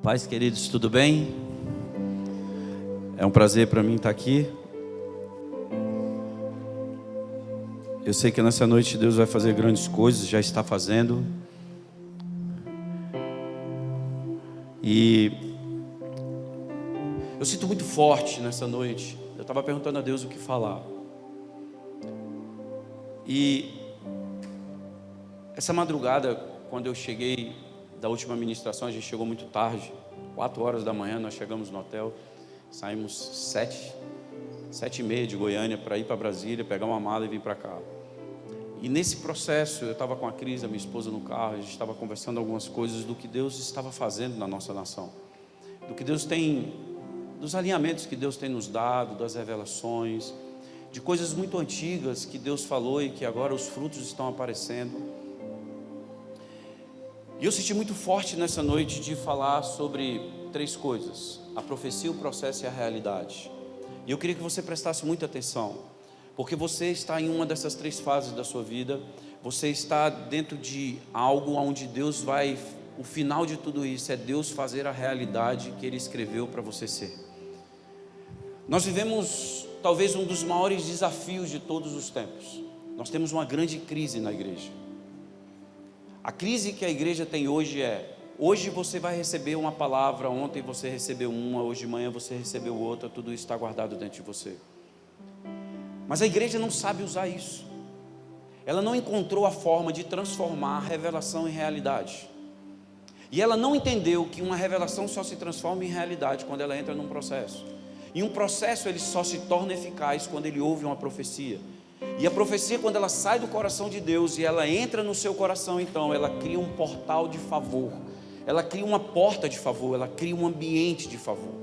Paz, queridos, tudo bem? É um prazer para mim estar aqui. Eu sei que nessa noite Deus vai fazer grandes coisas, já está fazendo. E eu sinto muito forte nessa noite. Eu estava perguntando a Deus o que falar. E essa madrugada, quando eu cheguei da última ministração, a gente chegou muito tarde, 4 horas da manhã, nós chegamos no hotel, saímos 7h30 de Goiânia para ir para Brasília, pegar uma mala e vir para cá. E nesse processo, eu estava com a Cris, a minha esposa, no carro, a gente estava conversando algumas coisas do que Deus estava fazendo na nossa nação, do que Deus tem, dos alinhamentos que Deus tem nos dado, das revelações, de coisas muito antigas que Deus falou e que agora os frutos estão aparecendo. E eu senti muito forte nessa noite de falar sobre 3 coisas: a profecia, o processo e a realidade. E eu queria que você prestasse muita atenção, porque você está em uma dessas 3 fases da sua vida. Você está dentro de algo onde Deus vai, o final de tudo isso é Deus fazer a realidade que Ele escreveu para você ser. Nós vivemos talvez um dos maiores desafios de todos os tempos. Nós temos uma grande crise na igreja. A crise que a igreja tem hoje é: hoje você vai receber uma palavra, ontem você recebeu uma, hoje de manhã você recebeu outra, tudo isso está guardado dentro de você. Mas a igreja não sabe usar isso. Ela não encontrou a forma de transformar a revelação em realidade. E ela não entendeu que uma revelação só se transforma em realidade quando ela entra num processo. E um processo ele só se torna eficaz quando ele ouve uma profecia. E a profecia, quando ela sai do coração de Deus e ela entra no seu coração, então ela cria um portal de favor, ela cria uma porta de favor, ela cria um ambiente de favor.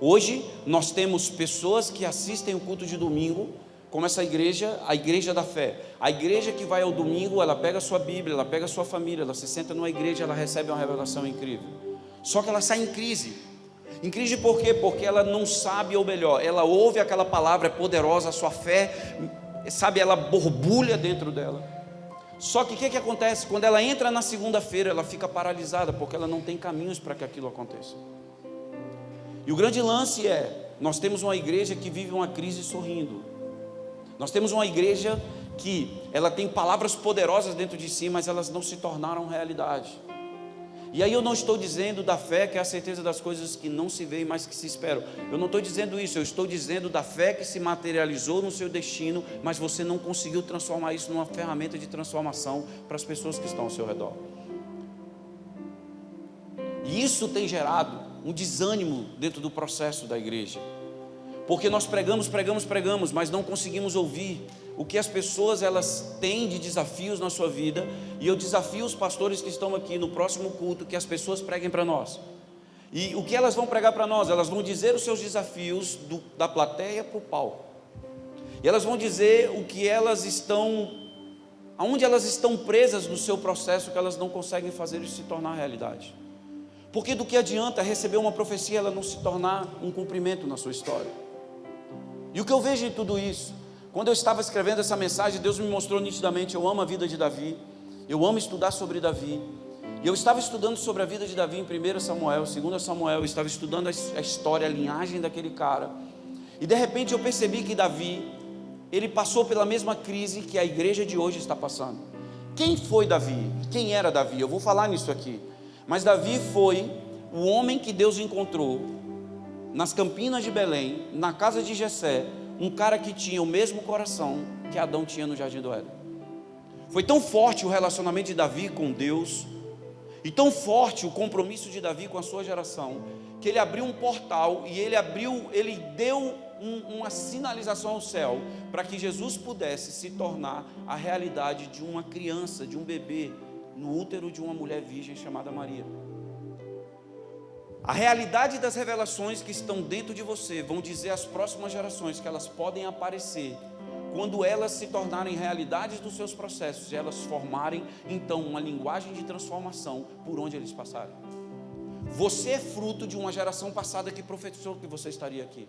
Hoje nós temos pessoas que assistem o culto de domingo, como essa igreja, a igreja da fé. A igreja que vai ao domingo, ela pega a sua Bíblia, ela pega a sua família, ela se senta numa igreja, ela recebe uma revelação incrível. Só que ela sai em crise. Em crise por quê? Porque ela não sabe, ou melhor, ela ouve aquela palavra poderosa, a sua fé, sabe, ela borbulha dentro dela. Só que o que acontece? Quando ela entra na segunda-feira, ela fica paralisada, porque ela não tem caminhos para que aquilo aconteça. E o grande lance é: nós temos uma igreja que vive uma crise sorrindo. Nós temos uma igreja que ela tem palavras poderosas dentro de si, mas elas não se tornaram realidade. E aí eu não estou dizendo da fé que é a certeza das coisas que não se veem, mas que se esperam. Eu não estou dizendo isso, eu estou dizendo da fé que se materializou no seu destino, mas você não conseguiu transformar isso numa ferramenta de transformação para as pessoas que estão ao seu redor. E isso tem gerado um desânimo dentro do processo da igreja. Porque nós pregamos, mas não conseguimos ouvir o que as pessoas elas têm de desafios na sua vida. E eu desafio os pastores que estão aqui no próximo culto que as pessoas preguem para nós. E o que elas vão pregar para nós? Elas vão dizer os seus desafios da plateia para o palco. E elas vão dizer o que elas estão, aonde elas estão presas no seu processo, que elas não conseguem fazer isso se tornar realidade. Porque do que adianta receber uma profecia e ela não se tornar um cumprimento na sua história? E o que eu vejo em tudo isso, quando eu estava escrevendo essa mensagem, Deus me mostrou nitidamente: eu amo a vida de Davi, eu amo estudar sobre Davi. E eu estava estudando sobre a vida de Davi em 1 Samuel, 2 Samuel, eu estava estudando a história, a linhagem daquele cara. E de repente eu percebi que Davi, ele passou pela mesma crise que a igreja de hoje está passando. Quem foi Davi? Quem era Davi? Eu vou falar nisso aqui. Mas Davi foi o homem que Deus encontrou nas campinas de Belém, na casa de Jessé, um cara que tinha o mesmo coração que Adão tinha no jardim do Éden. Foi tão forte o relacionamento de Davi com Deus, e tão forte o compromisso de Davi com a sua geração, que ele abriu um portal e ele deu uma sinalização ao céu, para que Jesus pudesse se tornar a realidade de uma criança, de um bebê, no útero de uma mulher virgem chamada Maria. A realidade das revelações que estão dentro de você vão dizer às próximas gerações que elas podem aparecer quando elas se tornarem realidades dos seus processos e elas formarem então uma linguagem de transformação por onde eles passarem. Você é fruto de uma geração passada que profetizou que você estaria aqui.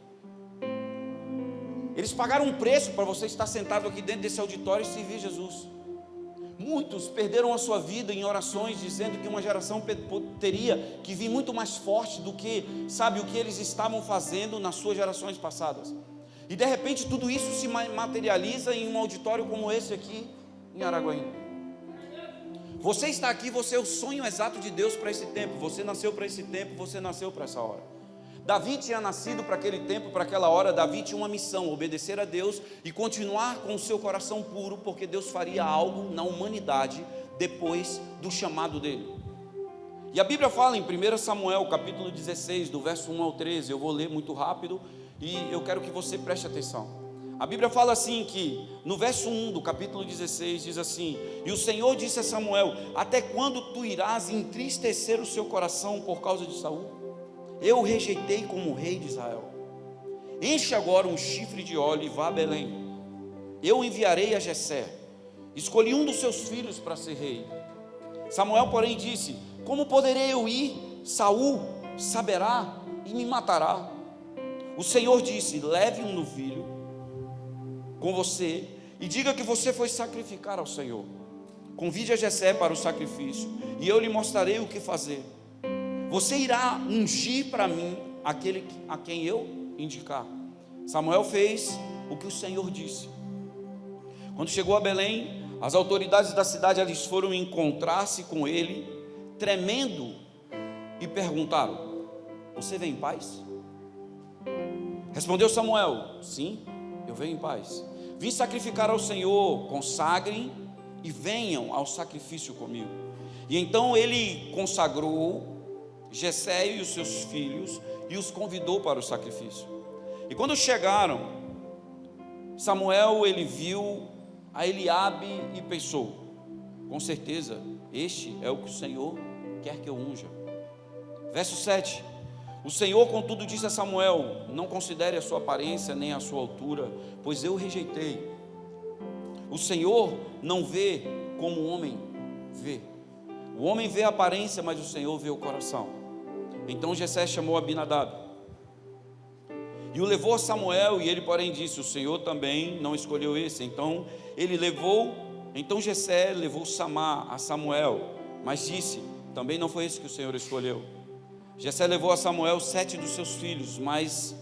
Eles pagaram um preço para você estar sentado aqui dentro desse auditório e servir Jesus. Muitos perderam a sua vida em orações, dizendo que uma geração teria que vir muito mais forte do que, sabe, o que eles estavam fazendo nas suas gerações passadas. E de repente tudo isso se materializa em um auditório como esse aqui, em Araguaína. Você está aqui, você é o sonho exato de Deus para esse tempo. Você nasceu para esse tempo, você nasceu para essa hora. Davi tinha nascido para aquele tempo, para aquela hora. Davi tinha uma missão: obedecer a Deus e continuar com o seu coração puro, porque Deus faria algo na humanidade depois do chamado dele. E a Bíblia fala em 1 Samuel, capítulo 16, do verso 1 ao 13, eu vou ler muito rápido e eu quero que você preste atenção. A Bíblia fala assim que, no verso 1 do capítulo 16, diz assim: e o Senhor disse a Samuel: até quando tu irás entristecer o seu coração por causa de Saul? Eu o rejeitei como rei de Israel. Enche agora um chifre de óleo e vá a Belém. Eu enviarei a Jessé. Escolhi um dos seus filhos para ser rei. Samuel, porém, disse: como poderei eu ir? Saul saberá e me matará. O Senhor disse: leve um novilho com você e diga que você foi sacrificar ao Senhor. Convide a Jessé para o sacrifício e eu lhe mostrarei o que fazer. Você irá ungir para mim aquele a quem eu indicar. Samuel fez o que o Senhor disse. Quando chegou a Belém, as autoridades da cidade eles foram encontrar-se com ele, tremendo, e perguntaram: você vem em paz? Respondeu Samuel: sim, eu venho em paz. Vim sacrificar ao Senhor, consagrem e venham ao sacrifício comigo. E então ele consagrou Jessé e os seus filhos e os convidou para o sacrifício. E quando chegaram, Samuel ele viu a Eliabe e pensou: com certeza este é o que o Senhor quer que eu unja. Verso 7: o Senhor contudo disse a Samuel: não considere a sua aparência nem a sua altura, pois eu o rejeitei. O Senhor não vê como o homem vê. O homem vê a aparência, mas o Senhor vê o coração. Então Jessé chamou Abinadab e o levou a Samuel, e ele porém disse: o Senhor também não escolheu esse. Então Jessé levou Samá a Samuel, mas disse: também não foi esse que o Senhor escolheu. Jessé levou a Samuel 7 dos seus filhos, mas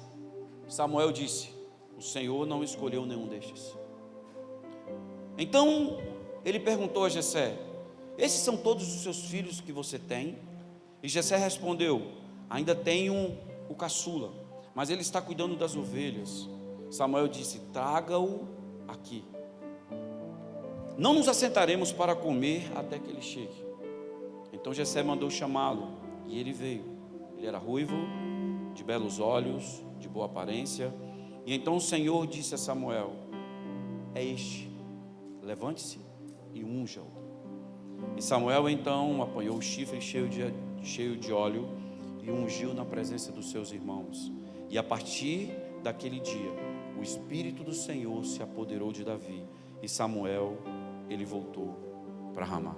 Samuel disse: o Senhor não escolheu nenhum destes. Então ele perguntou a Jessé: esses são todos os seus filhos que você tem? E Jessé respondeu: ainda tenho o caçula, mas ele está cuidando das ovelhas. Samuel disse: traga-o aqui. Não nos assentaremos para comer até que ele chegue. Então Jessé mandou chamá-lo, e ele veio. Ele era ruivo, de belos olhos, de boa aparência. E então o Senhor disse a Samuel: é este, levante-se e unja-o. E Samuel então apanhou o chifre cheio de óleo e ungiu na presença dos seus irmãos. E a partir daquele dia, o Espírito do Senhor se apoderou de Davi, e Samuel, ele voltou para Ramá.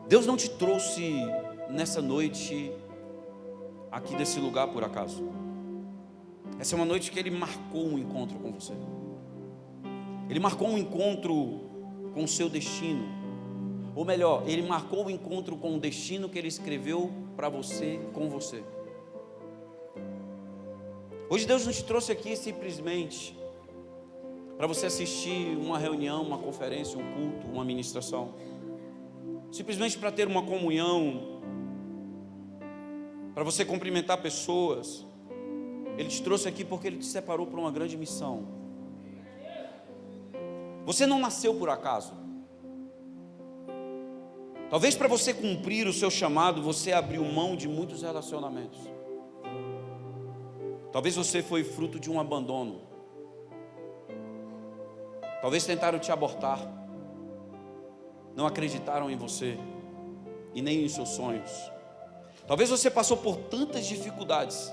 Deus não te trouxe nessa noite aqui desse lugar por acaso. Essa é uma noite que Ele marcou um encontro com você. Ele marcou um encontro com o seu destino. Ou melhor, Ele marcou o encontro com o destino que Ele escreveu para você, com você. Hoje Deus não te trouxe aqui simplesmente para você assistir uma reunião, uma conferência, um culto, uma ministração. Simplesmente para ter uma comunhão, para você cumprimentar pessoas. Ele te trouxe aqui porque Ele te separou para uma grande missão. Você não nasceu por acaso. Talvez para você cumprir o seu chamado, você abriu mão de muitos relacionamentos. Talvez você foi fruto de um abandono. Talvez tentaram te abortar. Não acreditaram em você e nem em seus sonhos. Talvez você passou por tantas dificuldades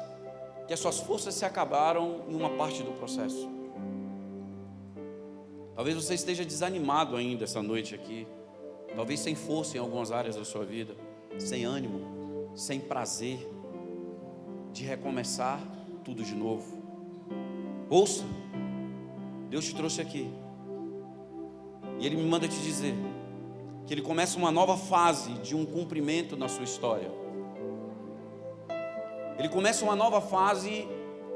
que as suas forças se acabaram em uma parte do processo. Talvez você esteja desanimado ainda essa noite aqui. Talvez sem força em algumas áreas da sua vida, sem ânimo, sem prazer de recomeçar tudo de novo. Ouça, Deus te trouxe aqui. E Ele me manda te dizer que Ele começa uma nova fase de um cumprimento na sua história. Ele começa uma nova fase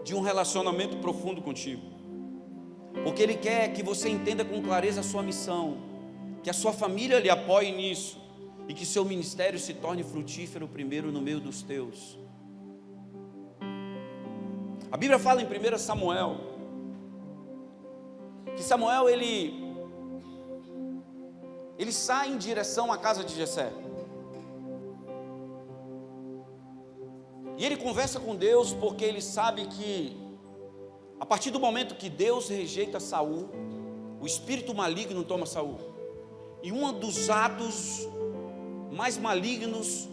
de um relacionamento profundo contigo. Porque Ele quer que você entenda com clareza a sua missão, que a sua família lhe apoie nisso, e que seu ministério se torne frutífero primeiro no meio dos teus. A Bíblia fala em 1 Samuel, que Samuel ele sai em direção à casa de Jessé. E ele conversa com Deus porque ele sabe que a partir do momento que Deus rejeita Saul, o espírito maligno toma Saul. E um dos atos mais malignos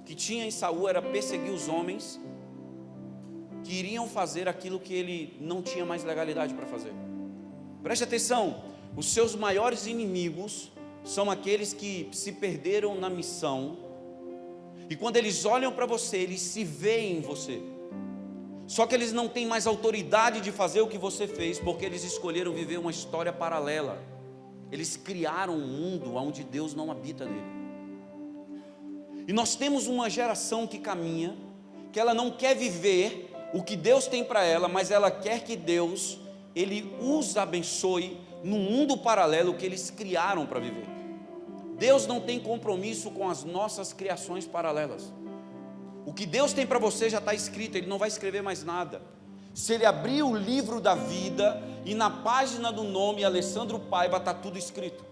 que tinha em Saul era perseguir os homens que iriam fazer aquilo que ele não tinha mais legalidade para fazer. Preste atenção, os seus maiores inimigos são aqueles que se perderam na missão, e quando eles olham para você, eles se veem em você. Só que eles não têm mais autoridade de fazer o que você fez, porque eles escolheram viver uma história paralela. Eles criaram um mundo onde Deus não habita nele. E nós temos uma geração que caminha, que ela não quer viver o que Deus tem para ela, mas ela quer que Deus, Ele os abençoe no mundo paralelo que eles criaram para viver. Deus não tem compromisso com as nossas criações paralelas. O que Deus tem para você já está escrito, Ele não vai escrever mais nada. Se Ele abrir o livro da vida, e na página do nome Alessandro Paiva está tudo escrito.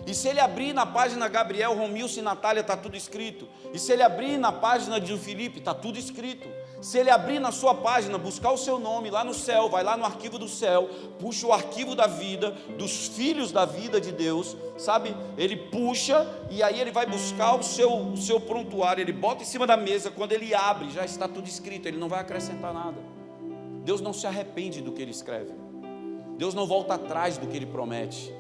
E se Ele abrir na página Gabriel, Romilson e Natália, está tudo escrito. E se Ele abrir na página de Felipe, está tudo escrito. Se Ele abrir na sua página, buscar o seu nome lá no céu, vai lá no arquivo do céu, puxa o arquivo da vida, dos filhos da vida de Deus, sabe? Ele puxa e aí Ele vai buscar o seu prontuário, Ele bota em cima da mesa, quando Ele abre, já está tudo escrito, Ele não vai acrescentar nada. Deus não se arrepende do que Ele escreve. Deus não volta atrás do que Ele promete.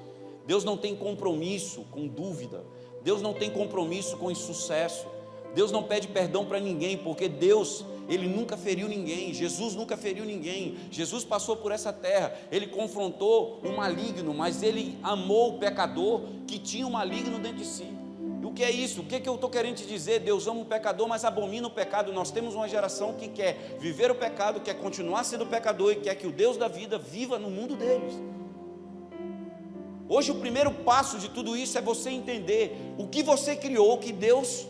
Deus não tem compromisso com dúvida. Deus não tem compromisso com insucesso. Deus não pede perdão para ninguém, porque Deus, Ele nunca feriu ninguém. Jesus nunca feriu ninguém. Jesus passou por essa terra, Ele confrontou o maligno, mas Ele amou o pecador que tinha o maligno dentro de si. E o que é isso? O que eu estou querendo te dizer? Deus ama o pecador, mas abomina o pecado. Nós temos uma geração que quer viver o pecado, quer continuar sendo pecador e quer que o Deus da vida viva no mundo deles. Hoje o primeiro passo de tudo isso é você entender o que você criou, que Deus,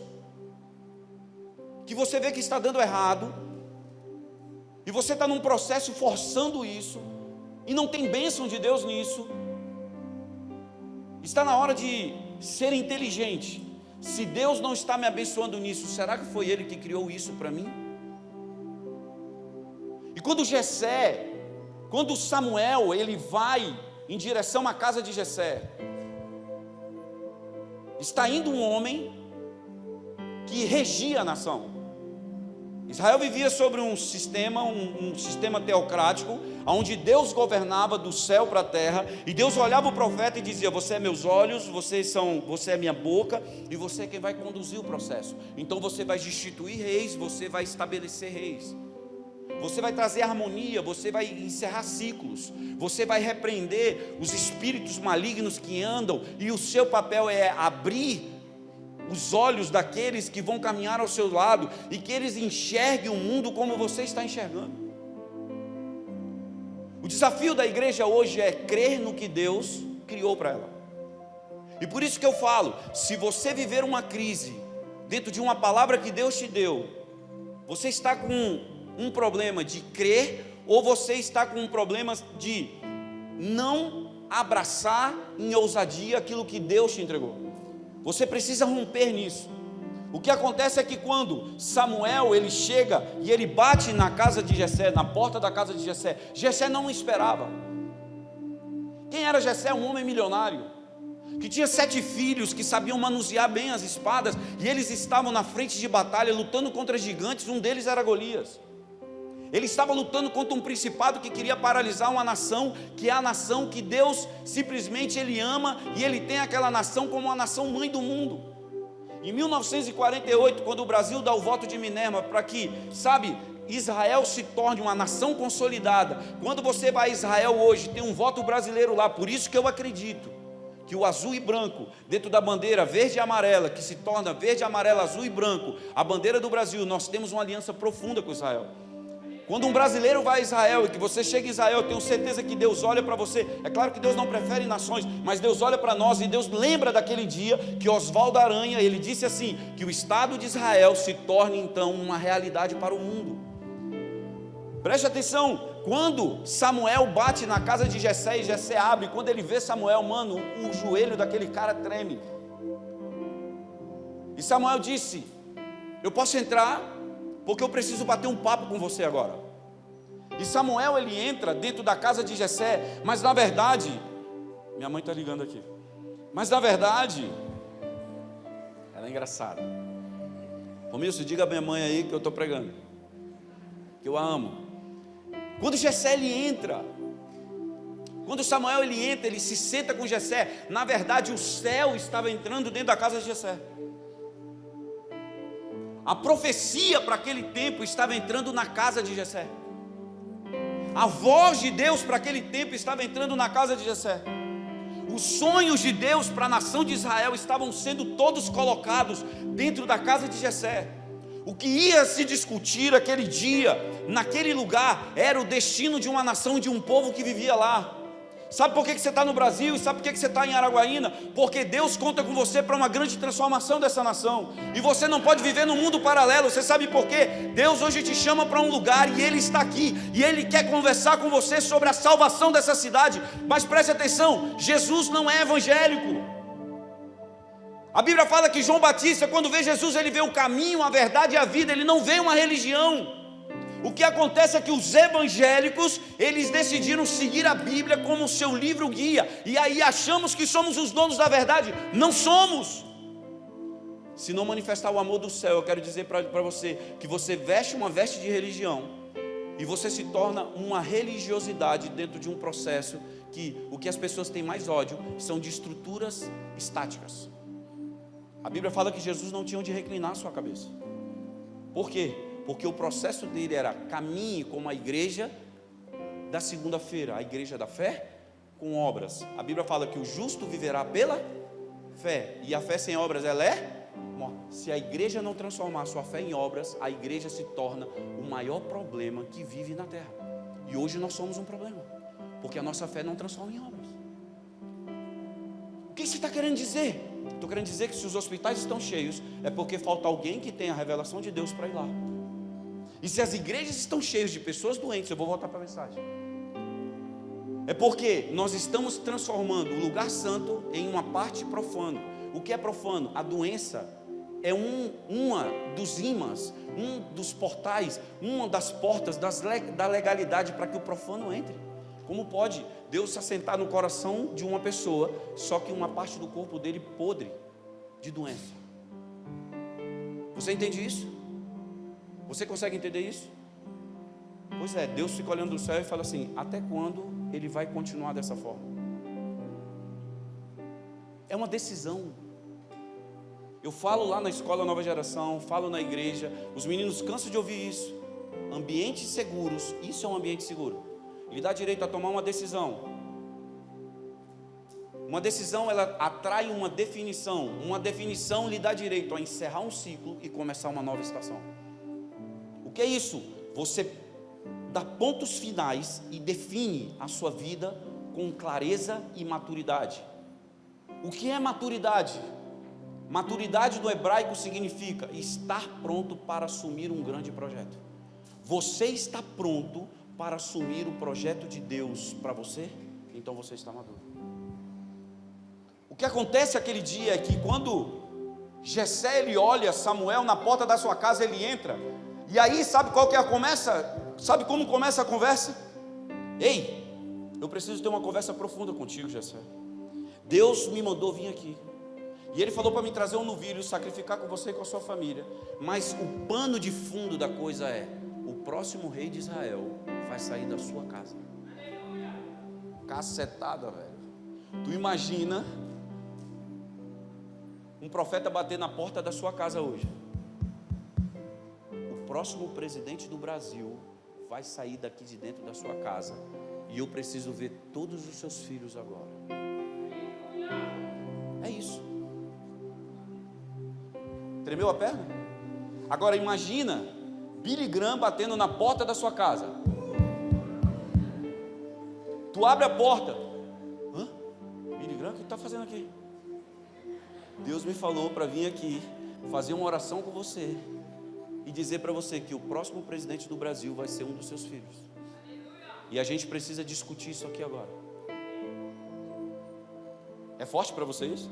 que você vê que está dando errado, e você está num processo forçando isso, e não tem bênção de Deus nisso. Está na hora de ser inteligente. Se Deus não está me abençoando nisso, será que foi Ele que criou isso para mim? E quando Samuel, ele vai em direção à casa de Jessé, está indo um homem que regia a nação. Israel vivia sobre um sistema teocrático, onde Deus governava do céu para a terra, e Deus olhava o profeta e dizia: você é meus olhos, você é minha boca, e você é quem vai conduzir o processo. Então você vai destituir reis, você vai estabelecer reis, você vai trazer harmonia, você vai encerrar ciclos, você vai repreender os espíritos malignos que andam, e o seu papel é abrir os olhos daqueles que vão caminhar ao seu lado, e que eles enxerguem o mundo como você está enxergando. O desafio da igreja hoje é crer no que Deus criou para ela. E por isso que eu falo, se você viver uma crise dentro de uma palavra que Deus te deu, você está com um problema de crer, ou você está com um problema de não abraçar em ousadia aquilo que Deus te entregou. Você precisa romper nisso. O que acontece é que quando Samuel ele chega e ele bate na casa de Jessé, na porta da casa de Jessé, Jessé não esperava. Quem era Jessé? Um homem milionário, que tinha 7 filhos, que sabiam manusear bem as espadas, e eles estavam na frente de batalha, lutando contra gigantes. Um deles era Golias. Ele estava lutando contra um principado que queria paralisar uma nação, que é a nação que Deus simplesmente Ele ama, e Ele tem aquela nação como a nação mãe do mundo. Em 1948, quando o Brasil dá o voto de Minerva para que, Israel se torne uma nação consolidada. Quando você vai a Israel hoje, tem um voto brasileiro lá. Por isso que eu acredito que o azul e branco, dentro da bandeira verde e amarela, que se torna verde, amarelo, azul e branco, a bandeira do Brasil, nós temos uma aliança profunda com Israel. Quando um brasileiro vai a Israel e que você chega em Israel, eu tenho certeza que Deus olha para você. É claro que Deus não prefere nações, mas Deus olha para nós e Deus lembra daquele dia que Oswaldo Aranha, ele disse assim, que o Estado de Israel se torne então uma realidade para o mundo. Preste atenção, quando Samuel bate na casa de Jessé e Jessé abre, quando ele vê Samuel, mano, o joelho daquele cara treme. E Samuel disse, eu posso entrar, porque eu preciso bater um papo com você agora. E Samuel, ele entra dentro da casa de Jessé, mas na verdade, minha mãe está ligando aqui, mas na verdade, ela é engraçada. Romilson, diga a minha mãe aí que eu estou pregando, que eu a amo. Quando Jessé ele entra, quando Samuel ele entra, ele se senta com Jessé, na verdade o céu estava entrando dentro da casa de Jessé. A profecia para aquele tempo estava entrando na casa de Jessé. A voz de Deus para aquele tempo estava entrando na casa de Jessé. Os sonhos de Deus para a nação de Israel estavam sendo todos colocados dentro da casa de Jessé. O que ia se discutir aquele dia, naquele lugar, era o destino de uma nação, de um povo que vivia lá. Sabe por que você está no Brasil? Sabe por que você está em Araguaína? Porque Deus conta com você para uma grande transformação dessa nação. E você não pode viver num mundo paralelo. Você sabe por quê? Deus hoje te chama para um lugar e Ele está aqui. E Ele quer conversar com você sobre a salvação dessa cidade. Mas preste atenção, Jesus não é evangélico. A Bíblia fala que João Batista, quando vê Jesus, ele vê o caminho, a verdade e a vida. Ele não vê uma religião. O que acontece é que os evangélicos, eles decidiram seguir a Bíblia como seu livro guia, e aí achamos que somos os donos da verdade. Não somos. Se não manifestar o amor do céu, eu quero dizer para você, que você veste uma veste de religião, e você se torna uma religiosidade dentro de um processo, que o que as pessoas têm mais ódio, são de estruturas estáticas. A Bíblia fala que Jesus não tinha onde reclinar a sua cabeça. Por quê? Porque o processo dele era caminhe como a igreja da segunda-feira, a igreja da fé com obras. A Bíblia fala que o justo viverá pela fé, e a fé sem obras ela é morta. Se a igreja não transformar a sua fé em obras, a igreja se torna o maior problema que vive na terra. E hoje nós somos um problema, porque a nossa fé não transforma em obras. O que você está querendo dizer? Estou querendo dizer que se os hospitais estão cheios, é porque falta alguém que tenha a revelação de Deus para ir lá. E se as igrejas estão cheias de pessoas doentes, eu vou voltar para a mensagem, é porque nós estamos transformando o lugar santo em uma parte profana. O que é profano? A doença é uma dos ímãs, um dos portais, uma das portas da legalidade para que o profano entre. Como pode Deus se assentar no coração de uma pessoa, só que uma parte do corpo dele podre de doença? Você entende isso? Você consegue entender isso? Pois é, Deus fica olhando do céu e fala assim, até quando Ele vai continuar dessa forma? É uma decisão. Eu falo lá na escola Nova Geração, falo na igreja, os meninos cansam de ouvir isso. Ambientes seguros, isso é um ambiente seguro. Ele dá direito a tomar uma decisão. Uma decisão, ela atrai uma definição. Uma definição lhe dá direito a encerrar um ciclo e começar uma nova estação. O que é isso? Você dá pontos finais e define a sua vida com clareza e maturidade. O que é maturidade? Maturidade do hebraico significa estar pronto para assumir um grande projeto. Você está pronto para assumir o projeto de Deus para você? Então você está maduro. O que acontece aquele dia é que quando Jessé ele olha Samuel na porta da sua casa, ele entra, e aí sabe qual que é a começa? Sabe como começa a conversa? Ei, eu preciso ter uma conversa profunda contigo, Jessé. Deus me mandou vir aqui, e Ele falou para me trazer um novilho, sacrificar com você e com a sua família. Mas o pano de fundo da coisa é: o próximo rei de Israel vai sair da sua casa. Cacetada, velho. Tu imagina um profeta bater na porta da sua casa hoje: o próximo presidente do Brasil vai sair daqui de dentro da sua casa, e eu preciso ver todos os seus filhos agora. Tremeu a perna? Agora imagina Billy Graham batendo na porta da sua casa. Tu abre a porta. Hã? Billy Graham, o que está fazendo aqui? Deus me falou para vir aqui fazer uma oração com você e dizer para você que o próximo presidente do Brasil vai ser um dos seus filhos. E a gente precisa discutir isso aqui agora. É forte para vocês?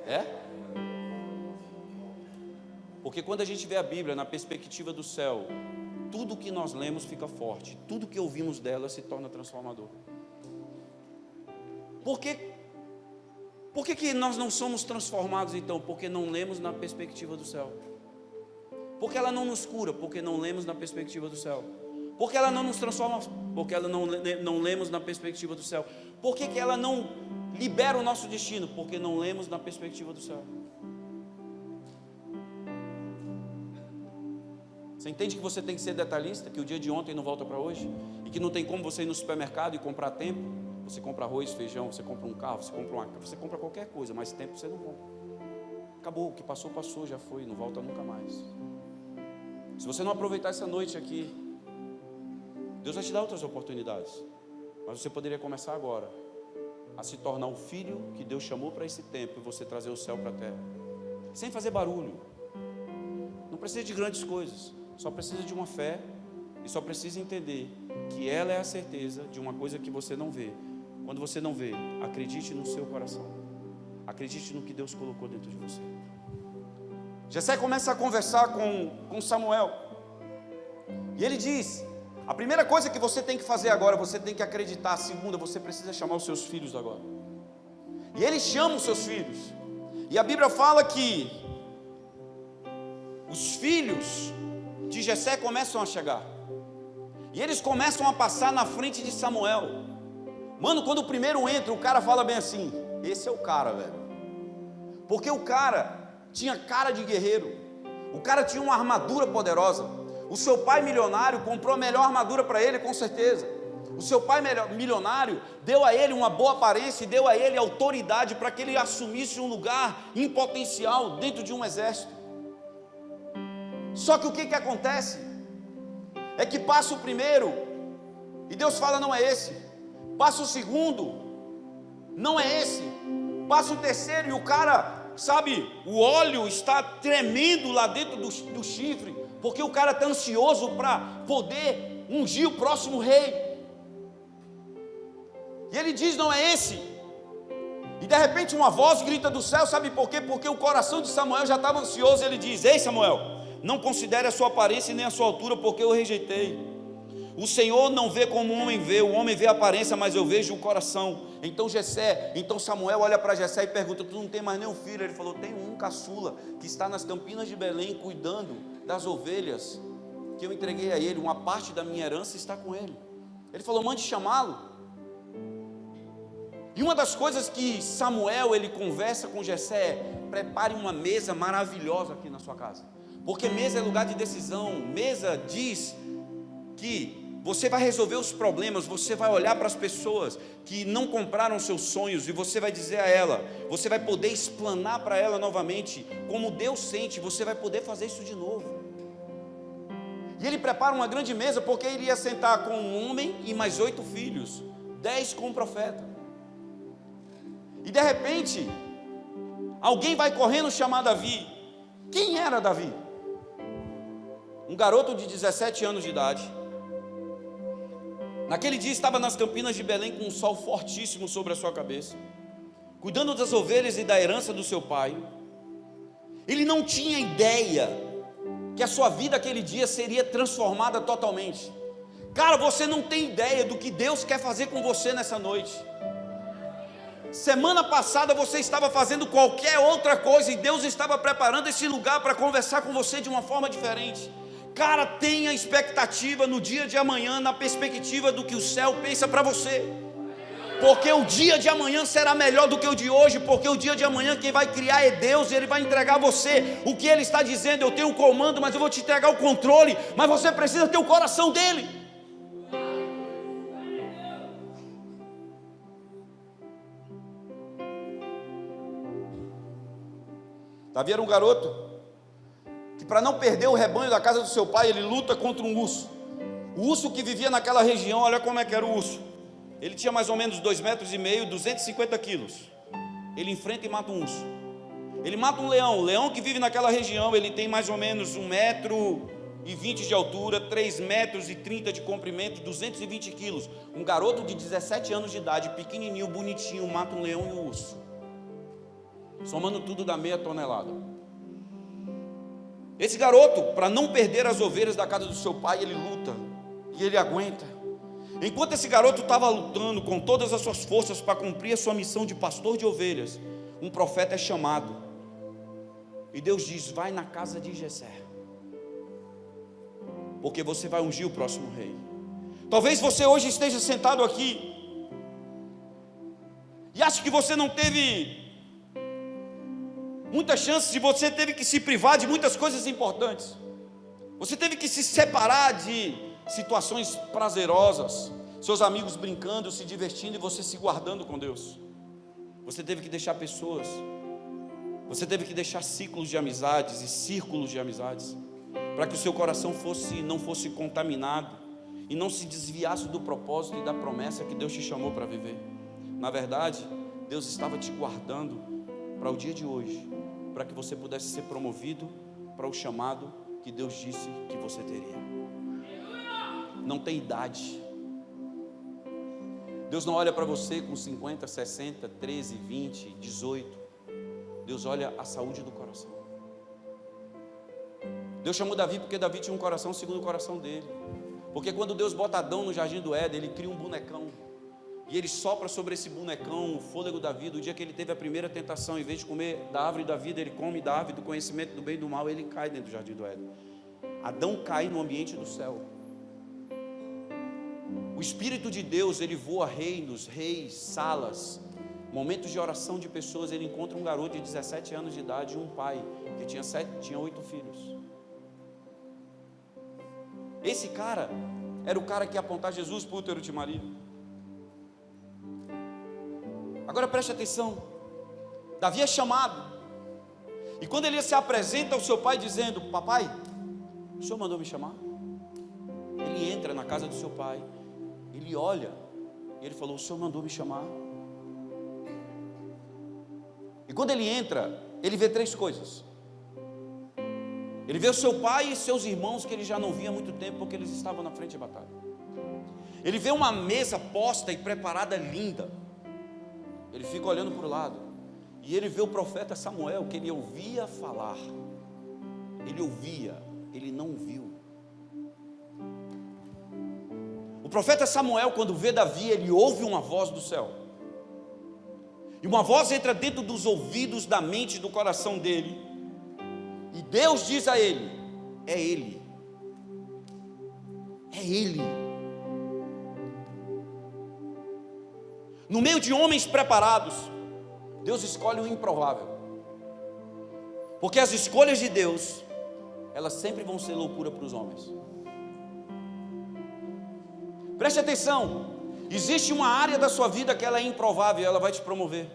É? Porque quando a gente vê a Bíblia na perspectiva do céu, tudo que nós lemos fica forte, tudo que ouvimos dela se torna transformador. Por que nós não somos transformados então? Porque não lemos na perspectiva do céu. Porque ela não nos cura? Porque não lemos na perspectiva do céu. Porque ela não nos transforma? Porque ela não lemos na perspectiva do céu. Por que ela não libera o nosso destino? Porque não lemos na perspectiva do céu. Você entende que você tem que ser detalhista? Que o dia de ontem não volta para hoje? E que não tem como você ir no supermercado e comprar tempo? Você compra arroz, feijão, você compra um carro, você compra qualquer coisa, mas tempo você não compra. Acabou, o que passou, passou, já foi, não volta nunca mais. Se você não aproveitar essa noite aqui, Deus vai te dar outras oportunidades. Mas você poderia começar agora a se tornar o filho que Deus chamou para esse tempo e você trazer o céu para a terra. Sem fazer barulho. Não precisa de grandes coisas, só precisa de uma fé e só precisa entender que ela é a certeza de uma coisa que você não vê. Quando você não vê, acredite no seu coração. Acredite no que Deus colocou dentro de você. Jessé começa a conversar com Samuel. E ele diz: a primeira coisa que você tem que fazer agora, você tem que acreditar. A segunda, você precisa chamar os seus filhos agora. E ele chama os seus filhos. E a Bíblia fala que os filhos de Jessé começam a chegar. E eles começam a passar na frente de Samuel. Mano, quando o primeiro entra, o cara fala bem assim: esse é o cara, velho. Porque o cara tinha cara de guerreiro. O cara tinha uma armadura poderosa. O seu pai milionário comprou a melhor armadura para ele, com certeza. O seu pai milionário deu a ele uma boa aparência e deu a ele autoridade para que ele assumisse um lugar em potencial dentro de um exército. Só que o que acontece? É que passa o primeiro e Deus fala: não é esse. Passa o segundo, não é esse. Passa o terceiro e o cara, sabe, o óleo está tremendo lá dentro do chifre, porque o cara está ansioso para poder ungir o próximo rei. E ele diz: não é esse. E de repente uma voz grita do céu, sabe por quê? Porque o coração de Samuel já estava ansioso. Ele diz: ei Samuel, não considere a sua aparência nem a sua altura, porque eu rejeitei. O Senhor não vê como o homem vê, o homem vê a aparência, mas eu vejo o coração. Então Samuel olha para Jessé e pergunta: tu não tem mais nenhum filho? Ele falou: tem um caçula, que está nas campinas de Belém, cuidando das ovelhas, que eu entreguei a ele, uma parte da minha herança está com ele. Ele falou: mande chamá-lo. E uma das coisas que Samuel, ele conversa com Jessé é: prepare uma mesa maravilhosa aqui na sua casa. Porque mesa é lugar de decisão. Mesa diz que você vai resolver os problemas. Você vai olhar para as pessoas que não compraram seus sonhos e você vai dizer a ela, você vai poder explanar para ela novamente como Deus sente. Você vai poder fazer isso de novo. E ele prepara uma grande mesa, porque ele ia sentar com um homem e mais 8 filhos, 10 com o profeta. E de repente alguém vai correndo chamar Davi. Quem era Davi? Um garoto de 17 anos de idade. Naquele dia estava nas campinas de Belém com um sol fortíssimo sobre a sua cabeça, cuidando das ovelhas e da herança do seu pai. Ele não tinha ideia que a sua vida aquele dia seria transformada totalmente. Cara, você não tem ideia do que Deus quer fazer com você nessa noite. Semana passada você estava fazendo qualquer outra coisa e Deus estava preparando esse lugar para conversar com você de uma forma diferente. Cara, tenha expectativa no dia de amanhã, na perspectiva do que o céu pensa para você. Porque o dia de amanhã será melhor do que o de hoje. Porque o dia de amanhã quem vai criar é Deus. Ele vai entregar a você o que Ele está dizendo. Eu tenho o comando, mas eu vou te entregar o controle. Mas você precisa ter o coração dEle. Davi era um garoto para não perder o rebanho da casa do seu pai, ele luta contra um urso. O urso que vivia naquela região, olha como é que era o urso. Ele tinha mais ou menos 2,5 metros, 250 quilos. Ele enfrenta e mata um urso. Ele mata um leão. O leão que vive naquela região, ele tem mais ou menos 1,20 metros de altura, 3,30 metros de comprimento, 220 quilos. Um garoto de 17 anos de idade, pequenininho, bonitinho, mata um leão e um urso. Somando tudo dá meia tonelada. Esse garoto, para não perder as ovelhas da casa do seu pai, ele luta e ele aguenta. Enquanto esse garoto estava lutando com todas as suas forças para cumprir a sua missão de pastor de ovelhas, um profeta é chamado. E Deus diz: vai na casa de Jessé, porque você vai ungir o próximo rei. Talvez você hoje esteja sentado aqui e ache que você não teve muitas chances, e você teve que se privar de muitas coisas importantes. Você teve que se separar de situações prazerosas, seus amigos brincando, se divertindo e você se guardando com Deus. Você teve que deixar pessoas, você teve que deixar ciclos de amizades e círculos de amizades, para que o seu coração não fosse contaminado e não se desviasse do propósito e da promessa que Deus te chamou para viver. Na verdade, Deus estava te guardando para o dia de hoje, para que você pudesse ser promovido para o chamado que Deus disse que você teria. Não tem idade. Deus não olha para você com 50, 60, 13, 20, 18. Deus olha a saúde do coração. Deus chamou Davi porque Davi tinha um coração segundo o coração dele. Porque quando Deus bota Adão no jardim do Éden, ele cria um bonecão. E ele sopra sobre esse bonecão o fôlego da vida. O dia que ele teve a primeira tentação, em vez de comer da árvore da vida, ele come da árvore do conhecimento do bem e do mal, ele cai dentro do jardim do Éden. Adão cai no ambiente do céu. O Espírito de Deus, ele voa reinos, reis, salas, momentos de oração de pessoas. Ele encontra um garoto de 17 anos de idade e um pai que tinha 8 filhos. Esse cara era o cara que ia apontar Jesus para o útero de Maria. Agora preste atenção. Davi é chamado, e quando ele se apresenta ao seu pai dizendo: papai, o senhor mandou me chamar? Ele entra na casa do seu pai, ele olha, e ele falou: o senhor mandou me chamar? E quando ele entra, ele vê 3 coisas. Ele vê o seu pai e seus irmãos, que ele já não via há muito tempo, porque eles estavam na frente de batalha. Ele vê uma mesa posta e preparada linda. Ele fica olhando para o lado, e ele vê o profeta Samuel, que ele ouvia falar. Ele ouvia, ele não viu. O profeta Samuel, quando vê Davi, ele ouve uma voz do céu. E uma voz entra dentro dos ouvidos, da mente, do coração dele. E Deus diz a ele: é ele. É ele. No meio de homens preparados, Deus escolhe o improvável. Porque as escolhas de Deus, elas sempre vão ser loucura para os homens. Preste atenção. Existe uma área da sua vida que ela é improvável, ela vai te promover.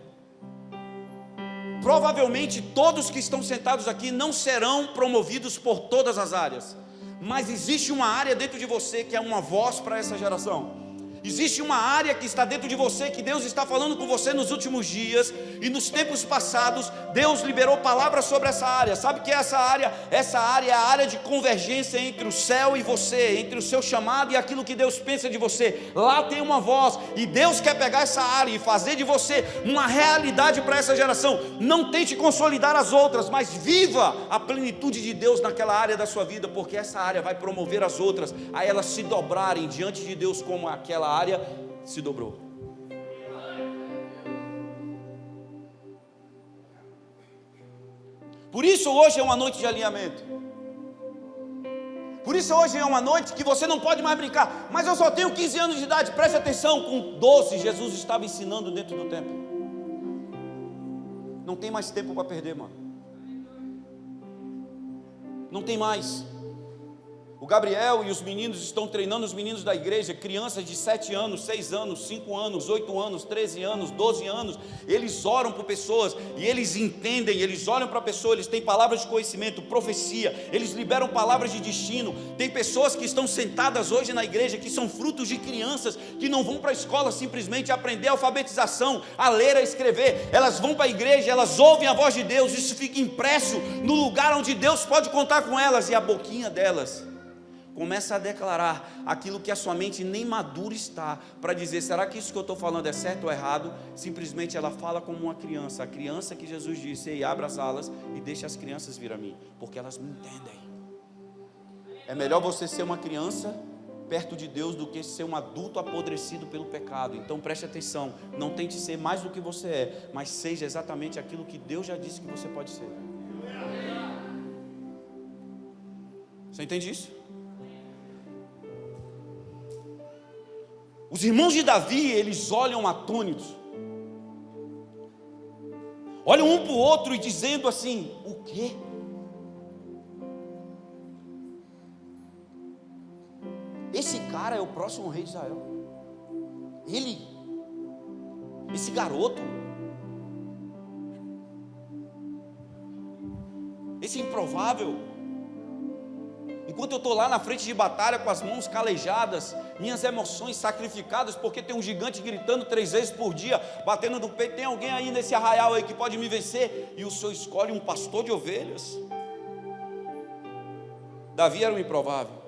Provavelmente todos que estão sentados aqui não serão promovidos por todas as áreas, mas existe uma área dentro de você que é uma voz para essa geração. Existe uma área que está dentro de você, que Deus está falando com você nos últimos dias, e nos tempos passados Deus liberou palavras sobre essa área. Sabe o que é essa área? Essa área é a área de convergência entre o céu e você, entre o seu chamado e aquilo que Deus pensa de você. Lá tem uma voz, e Deus quer pegar essa área e fazer de você uma realidade para essa geração. Não tente consolidar as outras, mas viva a plenitude de Deus naquela área da sua vida, porque essa área vai promover as outras a elas se dobrarem diante de Deus como aquela área se dobrou. Por isso hoje é uma noite de alinhamento. Por isso hoje é uma noite que você não pode mais brincar. Mas eu só tenho 15 anos de idade. Preste atenção, com 12 Jesus estava ensinando dentro do templo. Não tem mais tempo para perder, mano. Não tem mais. O Gabriel e os meninos estão treinando os meninos da igreja, crianças de 7 anos, 6 anos, 5 anos, 8 anos, 13 anos, 12 anos. Eles oram por pessoas e eles entendem, eles olham para a pessoa, eles têm palavras de conhecimento, profecia, eles liberam palavras de destino. Tem pessoas que estão sentadas hoje na igreja, que são frutos de crianças, que não vão para a escola simplesmente aprender a alfabetização, a ler, a escrever. Elas vão para a igreja, elas ouvem a voz de Deus, isso fica impresso no lugar onde Deus pode contar com elas, e a boquinha delas começa a declarar aquilo que a sua mente nem madura está, para dizer, será que isso que eu estou falando é certo ou errado? Simplesmente ela fala como uma criança, a criança que Jesus disse, ei, abra as alas e deixe as crianças vir a mim, porque elas me entendem. É melhor você ser uma criança perto de Deus do que ser um adulto apodrecido pelo pecado. Então preste atenção, não tente ser mais do que você é, mas seja exatamente aquilo que Deus já disse que você pode ser. Você entende isso? Os irmãos de Davi, eles olham atônitos, olham um para o outro e dizendo assim, o quê? Esse cara é o próximo rei de Israel. Ele, esse garoto, esse improvável. Enquanto eu estou lá na frente de batalha com as mãos calejadas, minhas emoções sacrificadas, porque tem um gigante gritando 3 vezes por dia, batendo no peito, tem alguém aí nesse arraial aí que pode me vencer? E o Senhor escolhe um pastor de ovelhas. Davi era um improvável.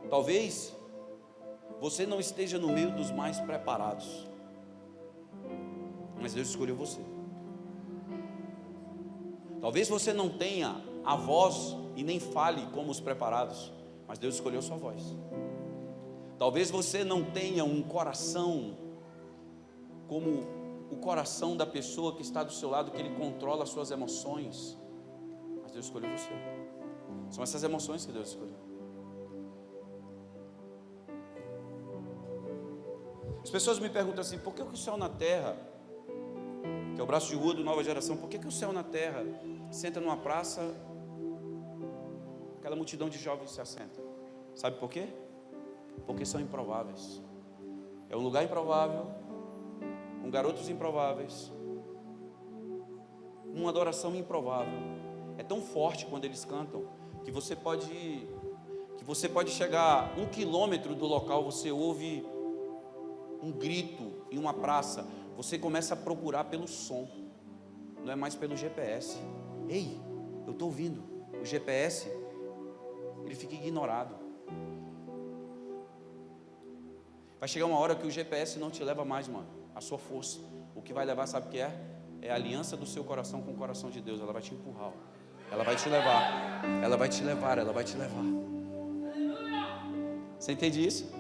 Talvez você não esteja no meio dos mais preparados, mas Deus escolheu você. Talvez você não tenha a voz e nem fale como os preparados, mas Deus escolheu sua voz. Talvez você não tenha um coração como o coração da pessoa que está do seu lado, que ele controla as suas emoções, mas Deus escolheu você. São essas emoções que Deus escolheu. As pessoas me perguntam assim, por que o céu na terra, que é o braço de rua do Nova Geração, por que o céu na terra senta numa praça, aquela multidão de jovens se assenta? Sabe por quê? Porque são improváveis. É um lugar improvável, com garotos improváveis, uma adoração improvável. É tão forte quando eles cantam, que você pode chegar 1 quilômetro do local, você ouve um grito em uma praça, você começa a procurar pelo som, não é mais pelo GPS. Ei, eu estou ouvindo. O GPS, ele fica ignorado. Vai chegar uma hora que o GPS não te leva mais, mano, a sua força. O que vai levar, sabe o que é? É a aliança do seu coração com o coração de Deus. Ela vai te empurrar, ela vai te levar, ela vai te levar, ela vai te levar. Você entende isso?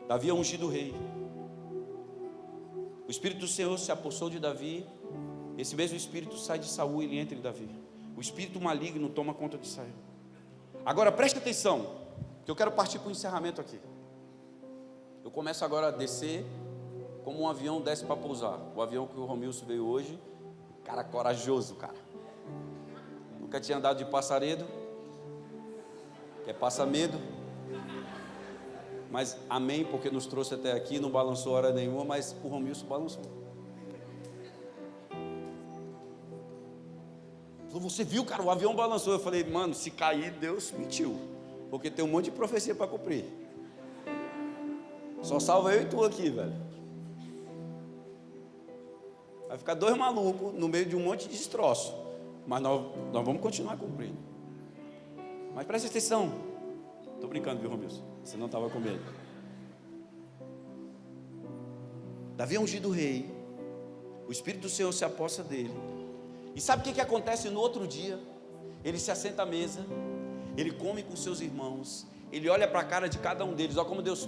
Davi é ungido rei. O Espírito do Senhor se apossou de Davi. Esse mesmo Espírito sai de Saul e entra em Davi. O espírito maligno toma conta de Saul. Agora preste atenção, que eu quero partir para o encerramento aqui. Eu começo agora a descer como um avião desce para pousar. O avião que o Romilson veio hoje, cara corajoso, cara. Nunca tinha andado de passaredo, que é passa medo. Mas amém, porque nos trouxe até aqui, não balançou hora nenhuma, mas o Romilson balançou. Falou, você viu, cara, o avião balançou. Eu falei, mano, se cair, Deus mentiu, porque tem um monte de profecia para cumprir. Só salva eu e tu aqui, velho. Vai ficar 2 malucos no meio de um monte de destroço, mas nós vamos continuar cumprindo. Mas presta atenção. Estou brincando, viu, Romilson? Você não estava com medo. Davi é ungido rei. O Espírito do Senhor se apossa dele. E sabe o que acontece no outro dia? Ele se assenta à mesa, ele come com seus irmãos, ele olha para a cara de cada um deles. Olha como Deus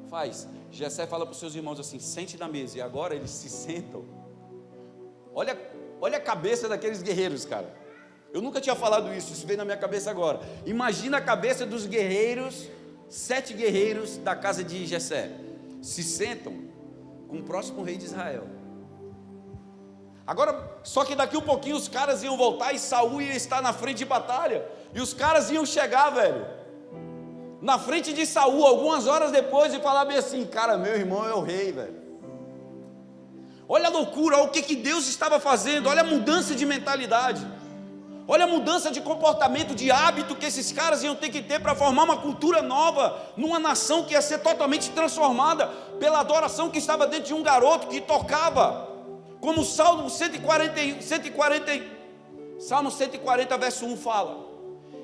faz. Jessé fala para os seus irmãos assim, sente na mesa. E agora eles se sentam. Olha a cabeça daqueles guerreiros, cara. Eu nunca tinha falado isso veio na minha cabeça agora. Imagina a cabeça dos guerreiros, 7 guerreiros da casa de Jessé. Se sentam com o próximo rei de Israel. Agora, só que daqui um pouquinho os caras iam voltar e Saul ia estar na frente de batalha. E os caras iam chegar, velho, na frente de Saul, algumas horas depois, e falar bem assim: cara, meu irmão é o rei, velho. Olha a loucura, olha o que Deus estava fazendo, olha a mudança de mentalidade, olha a mudança de comportamento, de hábito que esses caras iam ter que ter para formar uma cultura nova, numa nação que ia ser totalmente transformada pela adoração que estava dentro de um garoto que tocava, como Salmo 140, verso 1 fala.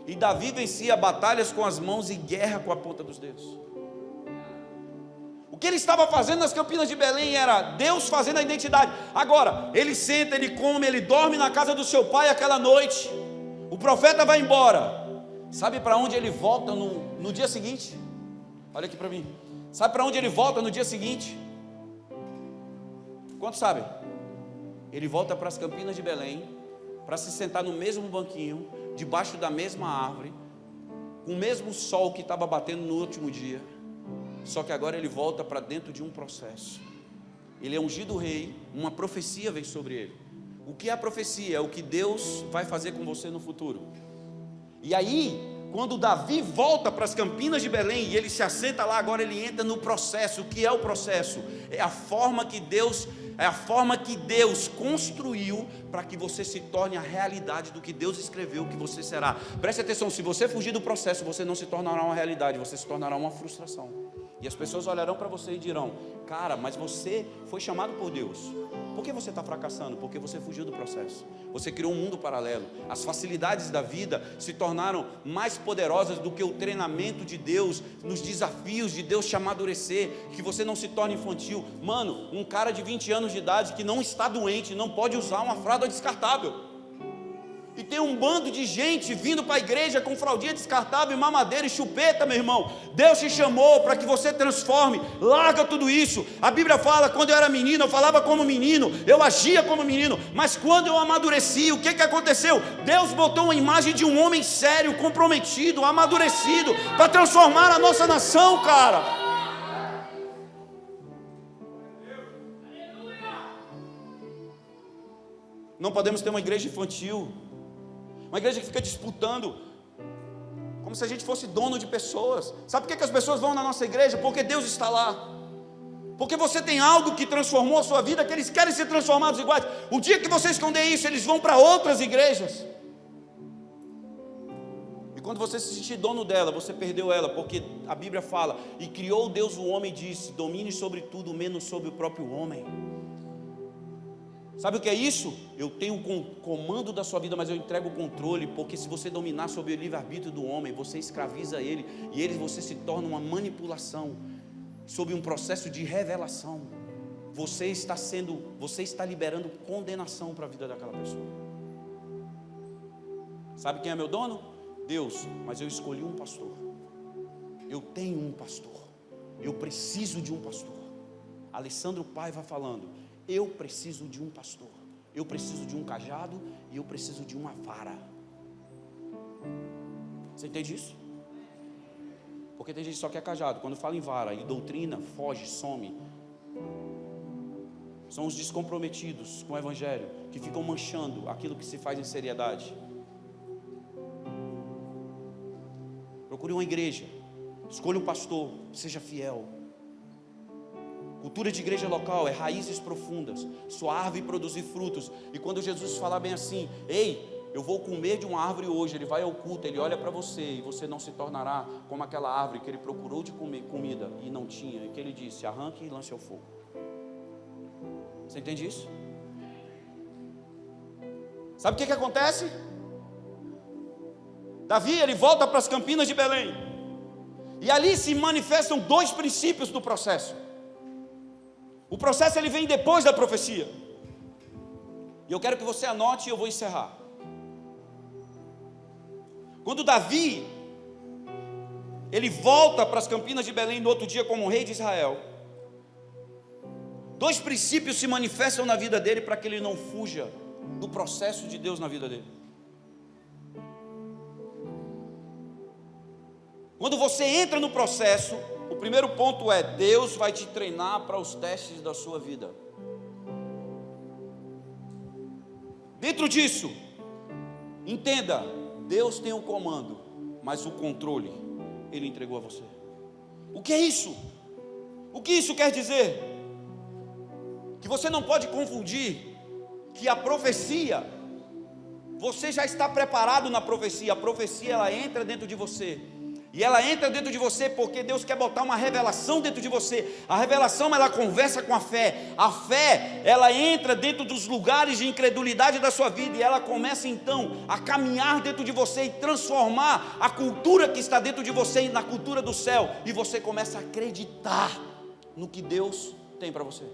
E Davi vencia batalhas com as mãos e guerra com a ponta dos dedos. O que ele estava fazendo nas Campinas de Belém era Deus fazendo a identidade. Agora, ele senta, ele come, ele dorme na casa do seu pai aquela noite. O profeta vai embora. Sabe para onde ele volta no dia seguinte? Olha aqui para mim. Sabe para onde ele volta no dia seguinte? Quantos sabem? Ele volta para as Campinas de Belém, para se sentar no mesmo banquinho, debaixo da mesma árvore, com o mesmo sol que estava batendo no último dia. Só que agora ele volta para dentro de um processo. Ele é ungido rei, uma profecia vem sobre ele. O que é a profecia? É o que Deus vai fazer com você no futuro. E aí, quando Davi volta para as Campinas de Belém e ele se assenta lá, agora ele entra no processo. O que é o processo? É a forma que Deus construiu para que você se torne a realidade do que Deus escreveu que você será. Preste atenção, se você fugir do processo, você não se tornará uma realidade, você se tornará uma frustração. E as pessoas olharão para você e dirão: cara, mas você foi chamado por Deus. Por que você está fracassando? Porque você fugiu do processo. Você criou um mundo paralelo. As facilidades da vida se tornaram mais poderosas do que o treinamento de Deus, nos desafios de Deus te amadurecer, que você não se torne infantil. Mano, um cara de 20 anos de idade que não está doente, não pode usar uma fralda descartável. E tem um bando de gente vindo para a igreja com fraldinha descartável, mamadeira e chupeta, meu irmão. Deus te chamou para que você transforme. Larga tudo isso. A Bíblia fala: quando eu era menino, eu falava como menino, eu agia como menino. Mas quando eu amadureci, o que aconteceu? Deus botou uma imagem de um homem sério, comprometido, amadurecido, para transformar a nossa nação, cara. Não podemos ter uma igreja infantil, uma igreja que fica disputando, como se a gente fosse dono de pessoas. Sabe por que as pessoas vão na nossa igreja? Porque Deus está lá. Porque você tem algo que transformou a sua vida, que eles querem ser transformados iguais. O dia que você esconder isso, eles vão para outras igrejas. E quando você se sentir dono dela, você perdeu ela. Porque a Bíblia fala: e criou Deus o homem e disse: domine sobre tudo, menos sobre o próprio homem. Sabe o que é isso? Eu tenho o comando da sua vida, mas eu entrego o controle. Porque se você dominar sobre o livre-arbítrio do homem, você escraviza ele, e você se torna uma manipulação, sob um processo de revelação. Você está liberando condenação para a vida daquela pessoa. Sabe quem é meu dono? Deus. Mas eu escolhi um pastor. Eu tenho um pastor. Eu preciso de um pastor. Alessandro Paiva falando: eu preciso de um pastor, eu preciso de um cajado e eu preciso de uma vara. Você entende isso? Porque tem gente que só quer cajado. Quando fala em vara e doutrina, foge, some. São os descomprometidos com o evangelho, que ficam manchando aquilo que se faz em seriedade. Procure uma igreja, escolha um pastor, seja fiel. Cultura de igreja local é raízes profundas, sua árvore produzir frutos. E quando Jesus falar bem assim: ei, eu vou comer de uma árvore hoje, ele vai ao culto, ele olha para você, e você não se tornará como aquela árvore que ele procurou de comer comida e não tinha, e que ele disse: arranque e lance ao fogo. Você entende isso? Sabe o que acontece? Davi, ele volta para as Campinas de Belém, e ali se manifestam dois princípios do processo. O processo ele vem depois da profecia. E eu quero que você anote e eu vou encerrar. Quando Davi ele volta para as Campinas de Belém no outro dia como rei de Israel, dois princípios se manifestam na vida dele para que ele não fuja do processo de Deus na vida dele. Quando você entra no processo, o primeiro ponto é: Deus vai te treinar para os testes da sua vida. Dentro disso, entenda, Deus tem o comando, mas o controle Ele entregou a você. O que é isso? O que isso quer dizer? Que você não pode confundir que a profecia, você já está preparado na profecia. A profecia, ela entra dentro de você. E ela entra dentro de você porque Deus quer botar uma revelação dentro de você. A revelação, ela conversa com a fé. A fé, ela entra dentro dos lugares de incredulidade da sua vida. E ela começa então a caminhar dentro de você e transformar a cultura que está dentro de você na cultura do céu. E você começa a acreditar no que Deus tem para você.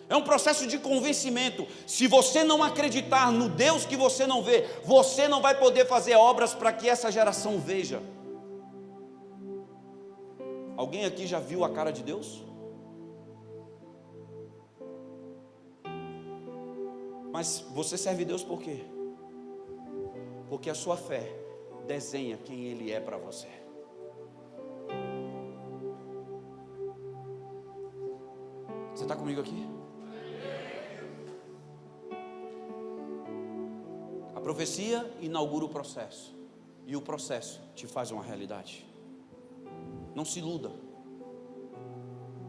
É um processo de convencimento. Se você não acreditar no Deus que você não vê, você não vai poder fazer obras para que essa geração veja. Alguém aqui já viu a cara de Deus? Mas você serve Deus por quê? Porque a sua fé desenha quem Ele é para você. Você está comigo aqui? A profecia inaugura o processo, e o processo te faz uma realidade. Não se iluda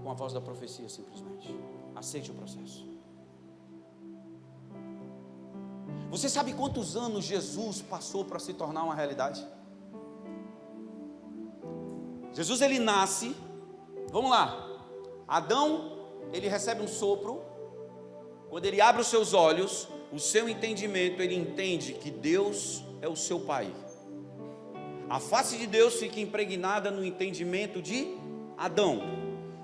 com a voz da profecia simplesmente. Aceite o processo. Você sabe quantos anos Jesus passou para se tornar uma realidade? Jesus, ele nasce, vamos lá, Adão, ele recebe um sopro. Quando ele abre os seus olhos, o seu entendimento, ele entende que Deus é o seu Pai. A face de Deus fica impregnada no entendimento de Adão.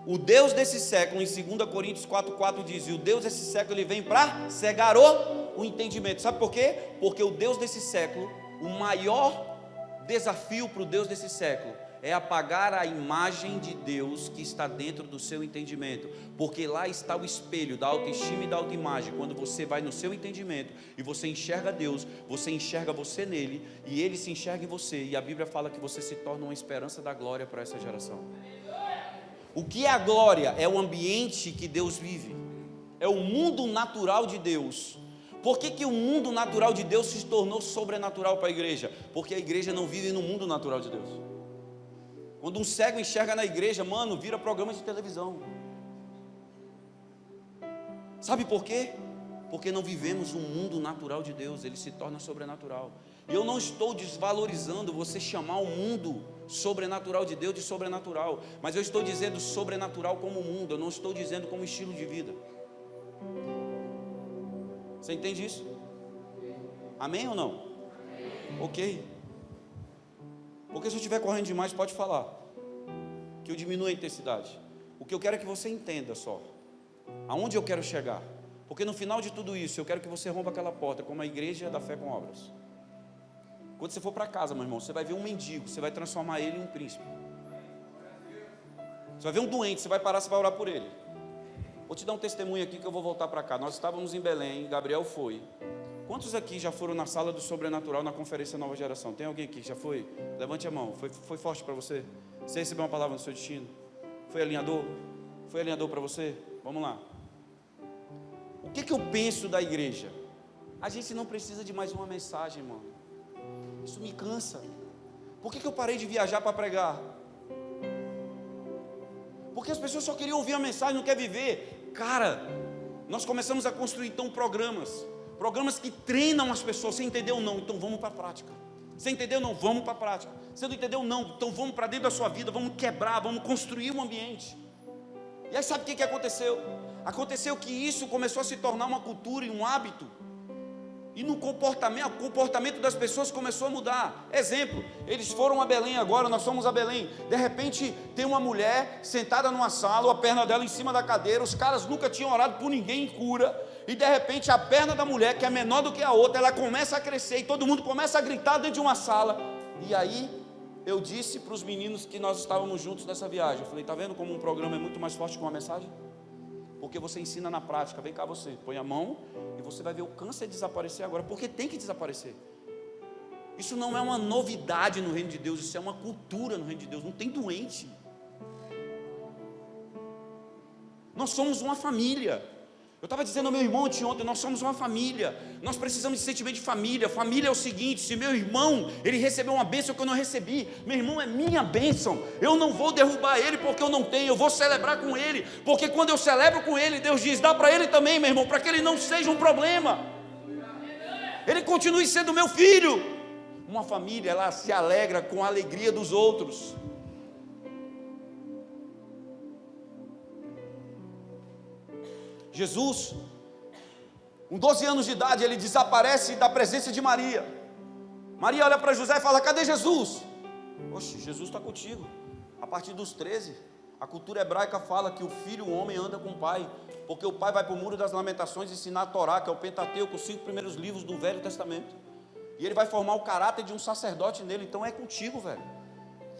O Deus desse século, em 2 Coríntios 4,4 diz, e o Deus desse século, ele vem para cegar o entendimento. Sabe por quê? Porque o Deus desse século, o maior desafio para o Deus desse século é apagar a imagem de Deus que está dentro do seu entendimento, porque lá está o espelho da autoestima e da autoimagem. Quando você vai no seu entendimento e você enxerga Deus, você enxerga você nele e ele se enxerga em você, e a Bíblia fala que você se torna uma esperança da glória para essa geração. O que é a glória? É o ambiente que Deus vive, é o mundo natural de Deus. Por que o mundo natural de Deus se tornou sobrenatural para a igreja? Porque a igreja não vive no mundo natural de Deus. Quando um cego enxerga na igreja, mano, vira programa de televisão. Sabe por quê? Porque não vivemos um mundo natural de Deus, ele se torna sobrenatural. E eu não estou desvalorizando você chamar o mundo sobrenatural de Deus de sobrenatural, mas eu estou dizendo sobrenatural como mundo, eu não estou dizendo como estilo de vida. Você entende isso? Amém ou não? Ok. Porque se eu estiver correndo demais, pode falar, que eu diminuo a intensidade. O que eu quero é que você entenda só aonde eu quero chegar. Porque no final de tudo isso, eu quero que você rompa aquela porta como a igreja da fé com obras. Quando você for para casa, meu irmão, você vai ver um mendigo, você vai transformar ele em um príncipe. Você vai ver um doente, você vai parar, você vai orar por ele. Vou te dar um testemunho aqui que eu vou voltar para cá. Nós estávamos em Belém, Gabriel foi. Quantos aqui já foram na sala do sobrenatural na conferência Nova Geração? Tem alguém aqui que já foi? Levante a mão. Foi forte para você? Você recebeu uma palavra no seu destino? Foi alinhador? Foi alinhador para você? Vamos lá. O que eu penso da igreja? A gente não precisa de mais uma mensagem, mano. Isso me cansa. Por que eu parei de viajar para pregar? Porque as pessoas só queriam ouvir a mensagem, não querem viver. Cara, nós começamos a construir então programas que treinam as pessoas. Você entendeu? Não, então vamos para a prática. Você entendeu? Não, vamos para a prática. Você não entendeu? Não, então vamos para dentro da sua vida, vamos quebrar, vamos construir um ambiente. E aí sabe o que aconteceu? Aconteceu que isso começou a se tornar uma cultura e um hábito. E no comportamento, o comportamento das pessoas começou a mudar. Exemplo, eles foram a Belém agora, nós fomos a Belém. De repente tem uma mulher sentada numa sala, a perna dela em cima da cadeira. Os caras nunca tinham orado por ninguém em cura. E de repente a perna da mulher, que é menor do que a outra, ela começa a crescer e todo mundo começa a gritar dentro de uma sala. E aí eu disse para os meninos que nós estávamos juntos nessa viagem, eu falei, está vendo como um programa é muito mais forte que uma mensagem? Porque você ensina na prática. Vem cá você, põe a mão e você vai ver o câncer desaparecer agora, porque tem que desaparecer. Isso não é uma novidade no reino de Deus, isso é uma cultura no reino de Deus, não tem doente. Nós somos uma família. Eu estava dizendo ao meu irmão ontem, nós somos uma família, nós precisamos de sentimento de família. Família é o seguinte: se meu irmão, ele recebeu uma bênção que eu não recebi, meu irmão é minha bênção, eu não vou derrubar ele porque eu não tenho, eu vou celebrar com ele, porque quando eu celebro com ele, Deus diz, dá para ele também, meu irmão, para que ele não seja um problema, ele continue sendo meu filho. Uma família, ela se alegra com a alegria dos outros. Jesus, com 12 anos de idade, ele desaparece da presença de Maria. Maria olha para José e fala, cadê Jesus? Oxe, Jesus está contigo. A partir dos 13, a cultura hebraica fala que o filho, o homem, anda com o pai, porque o pai vai para o Muro das Lamentações ensinar a Torá, que é o Pentateuco, os 5 primeiros livros do Velho Testamento, e ele vai formar o caráter de um sacerdote nele. Então é contigo, velho.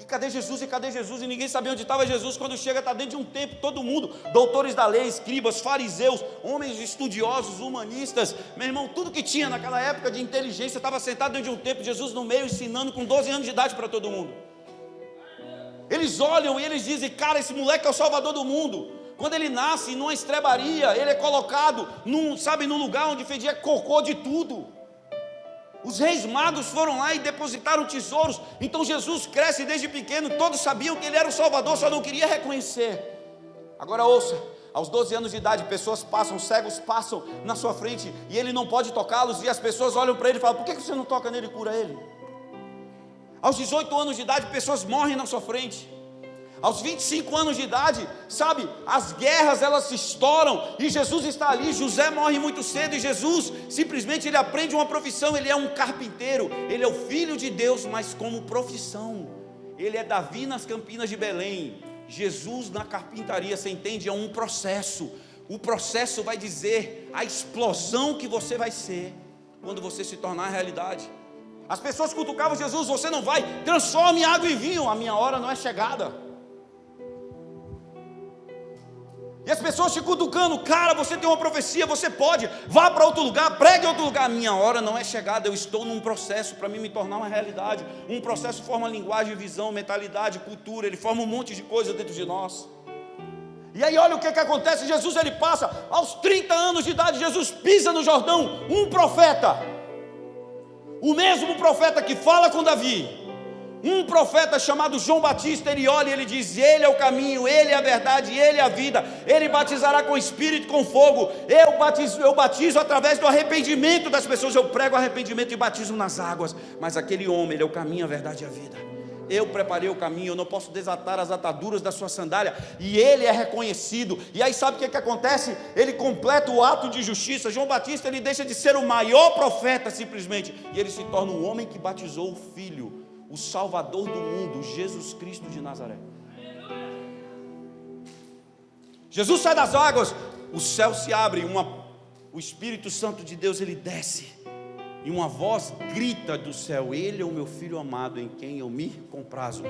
E cadê Jesus? E cadê Jesus? E ninguém sabia onde estava Jesus. Quando chega, está dentro de um templo, todo mundo, doutores da lei, escribas, fariseus, homens estudiosos, humanistas, meu irmão, tudo que tinha naquela época de inteligência, estava sentado dentro de um templo, Jesus no meio, ensinando com 12 anos de idade para todo mundo. Eles olham e eles dizem, cara, esse moleque é o salvador do mundo. Quando ele nasce numa estrebaria, ele é colocado num lugar onde fedia cocô de tudo. Os reis magos foram lá e depositaram tesouros. Então Jesus cresce desde pequeno. Todos sabiam que ele era o Salvador, só não queria reconhecer. Agora ouça, aos 12 anos de idade, pessoas passam, cegos passam na sua frente, e ele não pode tocá-los, e as pessoas olham para ele e falam, por que você não toca nele e cura ele? Aos 18 anos de idade, pessoas morrem na sua frente. Aos 25 anos de idade, sabe, as guerras elas se estouram, e Jesus está ali. José morre muito cedo, e Jesus simplesmente ele aprende uma profissão. Ele é um carpinteiro, ele é o filho de Deus, mas como profissão, ele é Davi nas campinas de Belém. Jesus na carpintaria, você entende, é um processo. O processo vai dizer a explosão que você vai ser quando você se tornar a realidade. As pessoas cutucavam Jesus, você não vai, transforme água em vinho, a minha hora não é chegada. E as pessoas te cutucando, cara, você tem uma profecia, você pode, vá para outro lugar, pregue em outro lugar. A minha hora não é chegada, eu estou num processo para mim me tornar uma realidade. Um processo forma linguagem, visão, mentalidade, cultura, ele forma um monte de coisa dentro de nós. E aí olha o que acontece, Jesus ele passa, aos 30 anos de idade, Jesus pisa no Jordão, um profeta, o mesmo profeta que fala com Davi, um profeta chamado João Batista, ele olha e ele diz, ele é o caminho, ele é a verdade, ele é a vida, ele batizará com espírito e com fogo, eu batizo através do arrependimento das pessoas, eu prego arrependimento e batizo nas águas, mas aquele homem, ele é o caminho, a verdade e a vida, eu preparei o caminho, eu não posso desatar as ataduras da sua sandália, e ele é reconhecido. E aí sabe o que acontece? Ele completa o ato de justiça. João Batista, ele deixa de ser o maior profeta simplesmente, e ele se torna um homem que batizou o Filho, o Salvador do mundo, Jesus Cristo de Nazaré. Jesus sai das águas, o céu se abre, o Espírito Santo de Deus ele desce, e uma voz grita do céu, ele é o meu Filho amado, em quem eu me comprazo.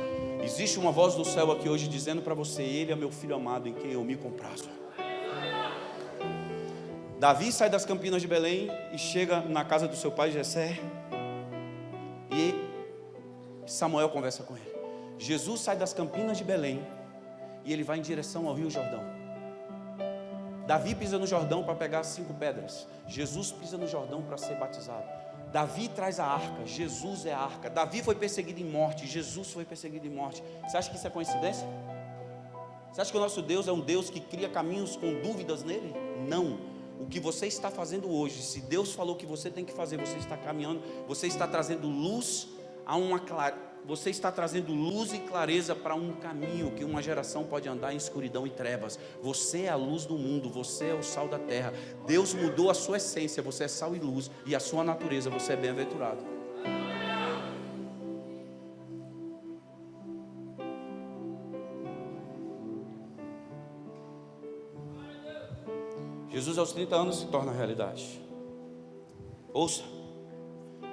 Existe uma voz do céu aqui hoje dizendo para você, ele é meu Filho amado, em quem eu me comprazo. Davi sai das campinas de Belém e chega na casa do seu pai Jessé, e Samuel conversa com ele. Jesus sai das campinas de Belém e ele vai em direção ao Rio Jordão. Davi pisa no Jordão para pegar 5 pedras. Jesus pisa no Jordão para ser batizado. Davi traz a arca, Jesus é a arca. Davi foi perseguido em morte, Jesus foi perseguido em morte. Você acha que isso é coincidência? Você acha que o nosso Deus é um Deus que cria caminhos com dúvidas nele? Não. O que você está fazendo hoje, se Deus falou que você tem que fazer, você está caminhando, você está trazendo luz a uma clareza. Você está trazendo luz e clareza para um caminho que uma geração pode andar em escuridão e trevas. Você é a luz do mundo, você é o sal da terra. Deus mudou a sua essência, você é sal e luz, e a sua natureza, você é bem-aventurado. Jesus aos 30 anos se torna realidade. Ouça,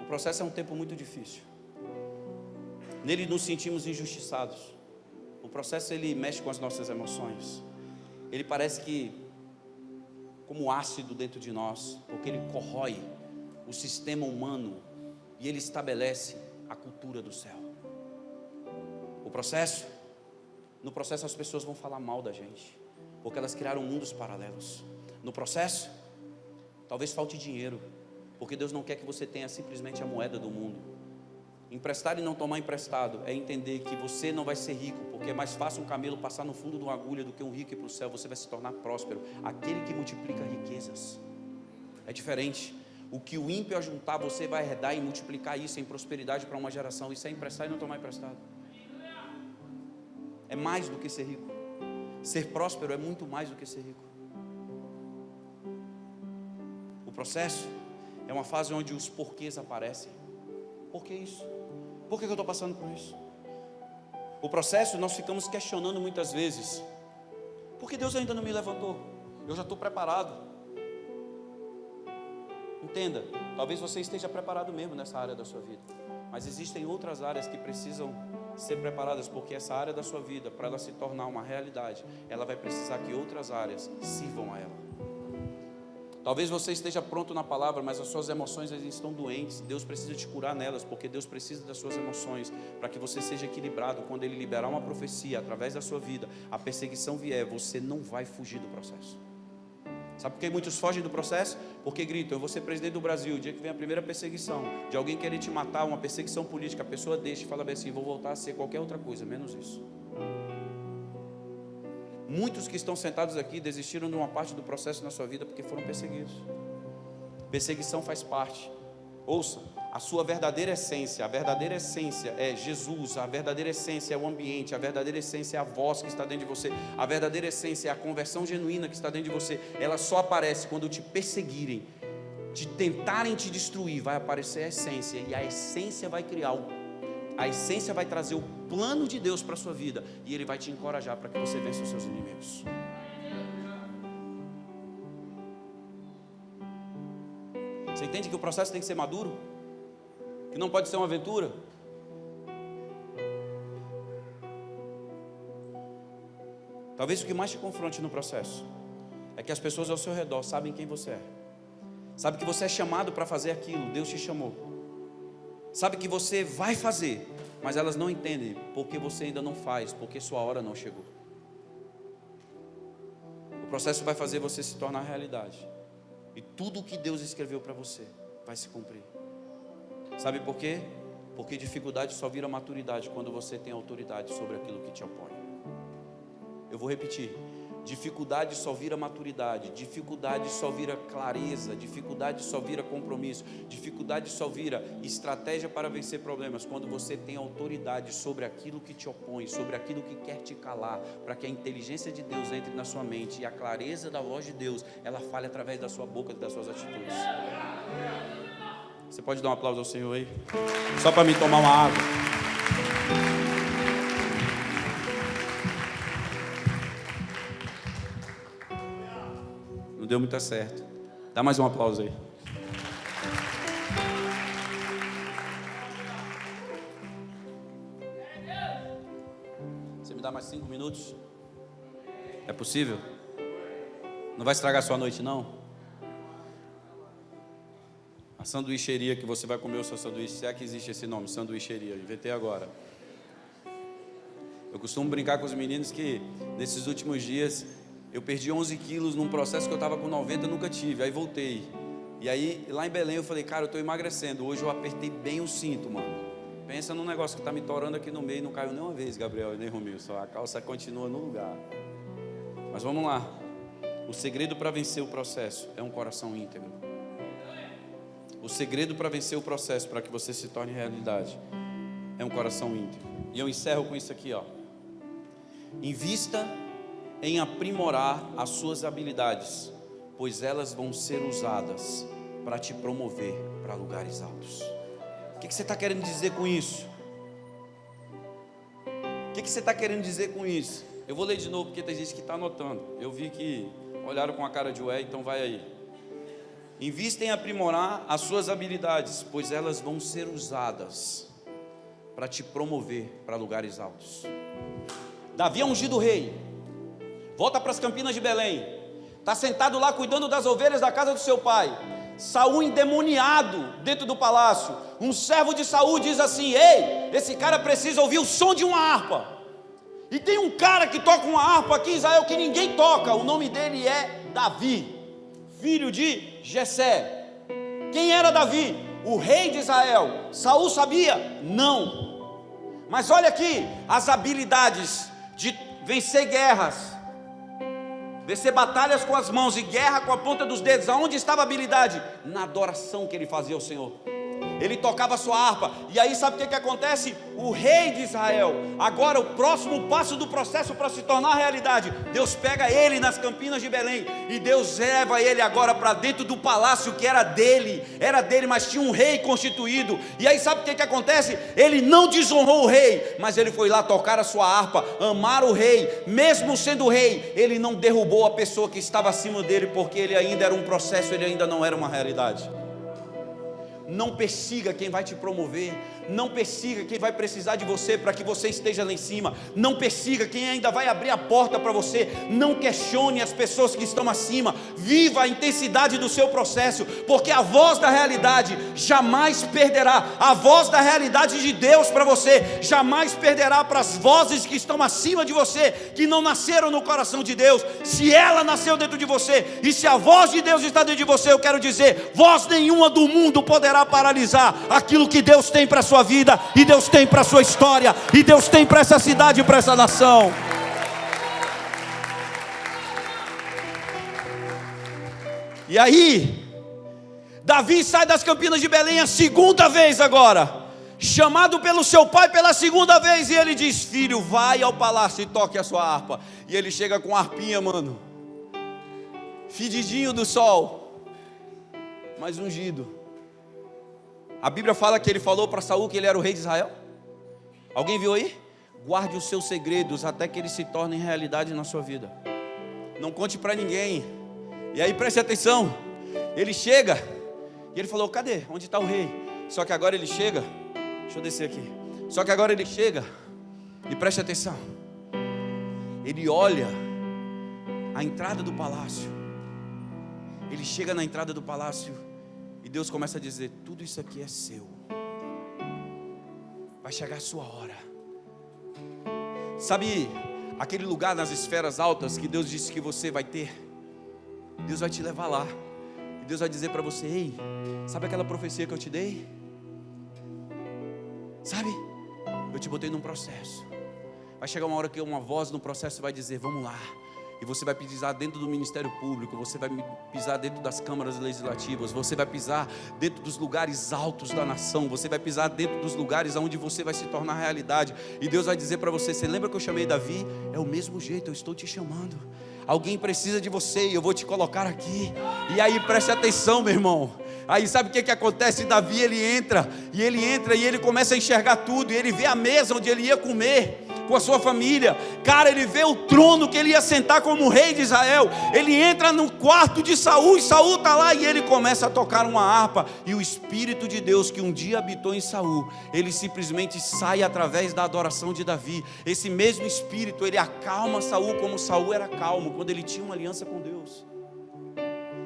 o processo é um tempo muito difícil. Nele nos sentimos injustiçados. O processo ele mexe com as nossas emoções. Ele parece que como ácido dentro de nós, porque ele corrói o sistema humano e ele estabelece a cultura do céu. No processo as pessoas vão falar mal da gente, porque elas criaram mundos paralelos. no processo, talvez falte dinheiro, porque Deus não quer que você tenha simplesmente a moeda do mundo. Emprestar e não tomar emprestado é entender que você não vai ser rico, porque é mais fácil um camelo passar no fundo de uma agulha do que um rico ir para o céu. Você vai se tornar próspero, aquele que multiplica riquezas. É diferente. O que o ímpio ajuntar, você vai herdar e multiplicar isso em prosperidade para uma geração. Isso é emprestar e não tomar emprestado. É mais do que ser rico. Ser próspero é muito mais do que ser rico. O processo é uma fase onde os porquês aparecem. Por que isso? Por que eu estou passando por isso? O processo, nós ficamos questionando muitas vezes: por que Deus ainda não me levantou? Eu já estou preparado. Entenda, talvez você esteja preparado mesmo nessa área da sua vida, mas existem outras áreas que precisam ser preparadas, porque essa área da sua vida, para ela se tornar uma realidade, ela vai precisar que outras áreas sirvam a ela. Talvez você esteja pronto na palavra, mas as suas emoções estão doentes. Deus precisa te curar nelas, porque Deus precisa das suas emoções, para que você seja equilibrado. Quando Ele liberar uma profecia através da sua vida, a perseguição vier, você não vai fugir do processo. Sabe por que muitos fogem do processo? Porque gritam: eu vou ser presidente do Brasil. O dia que vem a primeira perseguição, de alguém querer te matar, uma perseguição política, a pessoa deixa e fala bem assim: vou voltar a ser qualquer outra coisa, menos isso. Muitos que estão sentados aqui desistiram de uma parte do processo na sua vida porque foram perseguidos. Perseguição faz parte. Ouça, a sua verdadeira essência, a verdadeira essência é Jesus, a verdadeira essência é o ambiente, a verdadeira essência é a voz que está dentro de você, a verdadeira essência é a conversão genuína que está dentro de você. Ela só aparece quando te perseguirem, te tentarem te destruir. Vai aparecer a essência, e a essência vai criar a essência vai trazer o plano de Deus para a sua vida, e Ele vai te encorajar para que você vença os seus inimigos. Você entende que o processo tem que ser maduro? Que não pode ser uma aventura? Talvez o que mais te confronte no processo é que as pessoas ao seu redor sabem quem você é, sabe que você é chamado para fazer aquilo, Deus te chamou, sabe que você vai fazer, mas elas não entendem porque você ainda não faz, porque sua hora não chegou. O processo vai fazer você se tornar realidade, e tudo o que Deus escreveu para você vai se cumprir. Sabe por quê? Porque dificuldade só vira maturidade quando você tem autoridade sobre aquilo que te opõe. Eu vou repetir: dificuldade só vira maturidade, dificuldade só vira clareza, dificuldade só vira compromisso, dificuldade só vira estratégia para vencer problemas quando você tem autoridade sobre aquilo que te opõe, sobre aquilo que quer te calar, para que a inteligência de Deus entre na sua mente e a clareza da voz de Deus, ela fale através da sua boca e das suas atitudes. Você pode dar um aplauso ao Senhor aí? Só para mim tomar uma água. Não deu muito certo. Dá mais um aplauso aí. Você me dá mais 5 minutos? É possível? Não vai estragar sua noite, não? A sanduicheria que você vai comer o seu sanduíche, se é que existe esse nome, sanduicheria, inventei agora. Eu costumo brincar com os meninos que nesses últimos dias eu perdi 11 quilos num processo que eu estava com 90, nunca tive, aí voltei. E aí lá em Belém eu falei: cara, eu estou emagrecendo. Hoje eu apertei bem o cinto, mano. Pensa num negócio que está me torando aqui no meio, não caiu nenhuma vez, Gabriel, nem Romil, só a calça continua no lugar. Mas vamos lá. O segredo para vencer o processo é um coração íntegro. O segredo para vencer o processo, para que você se torne realidade, é um coração íntegro. E eu encerro com isso aqui, ó. Invista em aprimorar as suas habilidades, pois elas vão ser usadas para te promover para lugares altos. O que você está querendo dizer com isso? O que você está querendo dizer com isso? Eu vou ler de novo porque tem gente que está anotando. Eu vi que olharam com a cara de ué, então vai aí. Invista em aprimorar as suas habilidades, pois elas vão ser usadas para te promover para lugares altos. Davi é ungido rei, volta para as campinas de Belém, está sentado lá cuidando das ovelhas da casa do seu pai. Saul endemoniado dentro do palácio. Um servo de Saul diz assim: ei, esse cara precisa ouvir o som de uma harpa. E tem um cara que toca uma harpa aqui em Israel que ninguém toca, o nome dele é Davi. filho de Jessé. Quem era Davi? O rei de Israel. Saul sabia? Não. Mas olha aqui, as habilidades de vencer guerras, vencer batalhas com as mãos e guerra com a ponta dos dedos. Aonde estava a habilidade? Na adoração que ele fazia ao Senhor. Ele tocava a sua harpa. E aí sabe o que acontece? O rei de Israel, agora o próximo passo do processo para se tornar realidade, Deus pega ele nas campinas de Belém, e Deus leva ele agora para dentro do palácio que era dele, mas tinha um rei constituído. E aí sabe o que acontece? Ele não desonrou o rei, mas ele foi lá tocar a sua harpa, amar o rei. Mesmo sendo rei, ele não derrubou a pessoa que estava acima dele, porque ele ainda era um processo, ele ainda não era uma realidade. Não persiga quem vai te promover, não persiga quem vai precisar de você para que você esteja lá em cima, não persiga quem ainda vai abrir a porta para você, não questione as pessoas que estão acima, viva a intensidade do seu processo, porque a voz da realidade jamais perderá, a voz da realidade de Deus para você jamais perderá para as vozes que estão acima de você, que não nasceram no coração de Deus. Se ela nasceu dentro de você, e se a voz de Deus está dentro de você, eu quero dizer, voz nenhuma do mundo poderá paralisar aquilo que Deus tem para a sua vida, e Deus tem para a sua história, e Deus tem para essa cidade e para essa nação. E aí, Davi sai das campinas de Belém a segunda vez agora, chamado pelo seu pai pela segunda vez, e ele diz: filho, vai ao palácio e toque a sua harpa. E ele chega com a harpinha, mano, fedidinho do sol, mas ungido. A Bíblia fala que ele falou para Saul que ele era o rei de Israel. Alguém viu aí? Guarde os seus segredos até que eles se tornem realidade na sua vida. Não conte para ninguém. E aí preste atenção. Ele chega e ele falou: cadê? Onde está o rei? Só que agora ele chega. Deixa eu descer aqui. Só que agora ele chega e preste atenção. Ele olha a entrada do palácio. Ele chega na entrada do palácio e Deus começa a dizer: tudo isso aqui é seu. Vai chegar a sua hora. Sabe aquele lugar nas esferas altas que Deus disse que você vai ter? Deus vai te levar lá. E Deus vai dizer para você: ei, sabe aquela profecia que eu te dei? Sabe? Eu te botei num processo. Vai chegar uma hora que uma voz no processo vai dizer: vamos lá. E você vai pisar dentro do Ministério Público, você vai pisar dentro das câmaras legislativas, você vai pisar dentro dos lugares altos da nação, você vai pisar dentro dos lugares onde você vai se tornar realidade. E Deus vai dizer para você: você lembra que eu chamei Davi? É o mesmo jeito, eu estou te chamando. Alguém precisa de você e eu vou te colocar aqui. E aí preste atenção, meu irmão. Aí sabe o que acontece? Davi, ele entra e ele começa a enxergar tudo. E ele vê a mesa onde ele ia comer com a sua família. Cara, ele vê o trono que ele ia sentar como rei de Israel. Ele entra no quarto de Saul, e Saul está lá, e ele começa a tocar uma harpa. E o Espírito de Deus que um dia habitou em Saul, ele simplesmente sai através da adoração de Davi. Esse mesmo Espírito, ele acalma Saul como Saul era calmo quando ele tinha uma aliança com Deus.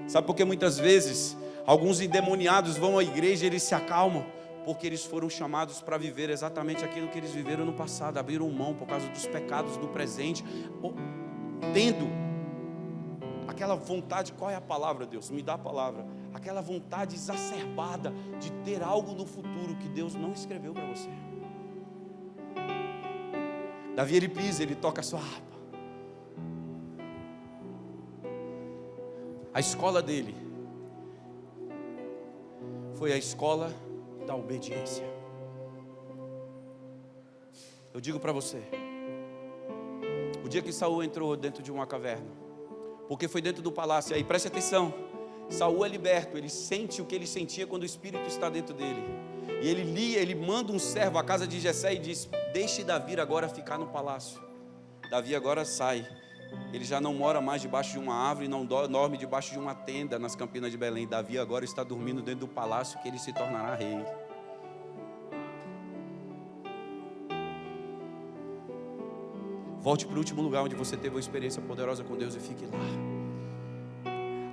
Sabe por que muitas vezes alguns endemoniados vão à igreja e eles se acalmam? Porque eles foram chamados para viver exatamente aquilo que eles viveram no passado. Abriram mão por causa dos pecados do presente, tendo aquela vontade. Qual é a palavra, Deus? Me dá a palavra. Aquela vontade exacerbada de ter algo no futuro que Deus não escreveu para você. Davi, ele pisa, ele toca a sua harpa. A escola dele foi a escola da obediência. Eu digo para você, o dia que Saul entrou dentro de uma caverna, porque foi dentro do palácio, aí preste atenção, Saul é liberto, ele sente o que ele sentia quando o Espírito está dentro dele, e ele manda um servo à casa de Jessé e diz: deixe Davi agora ficar no palácio. Davi agora sai. Ele já não mora mais debaixo de uma árvore, não dorme debaixo de uma tenda nas campinas de Belém. Davi agora está dormindo dentro do palácio, que ele se tornará rei. Volte para o último lugar onde você teve uma experiência poderosa com Deus e fique lá.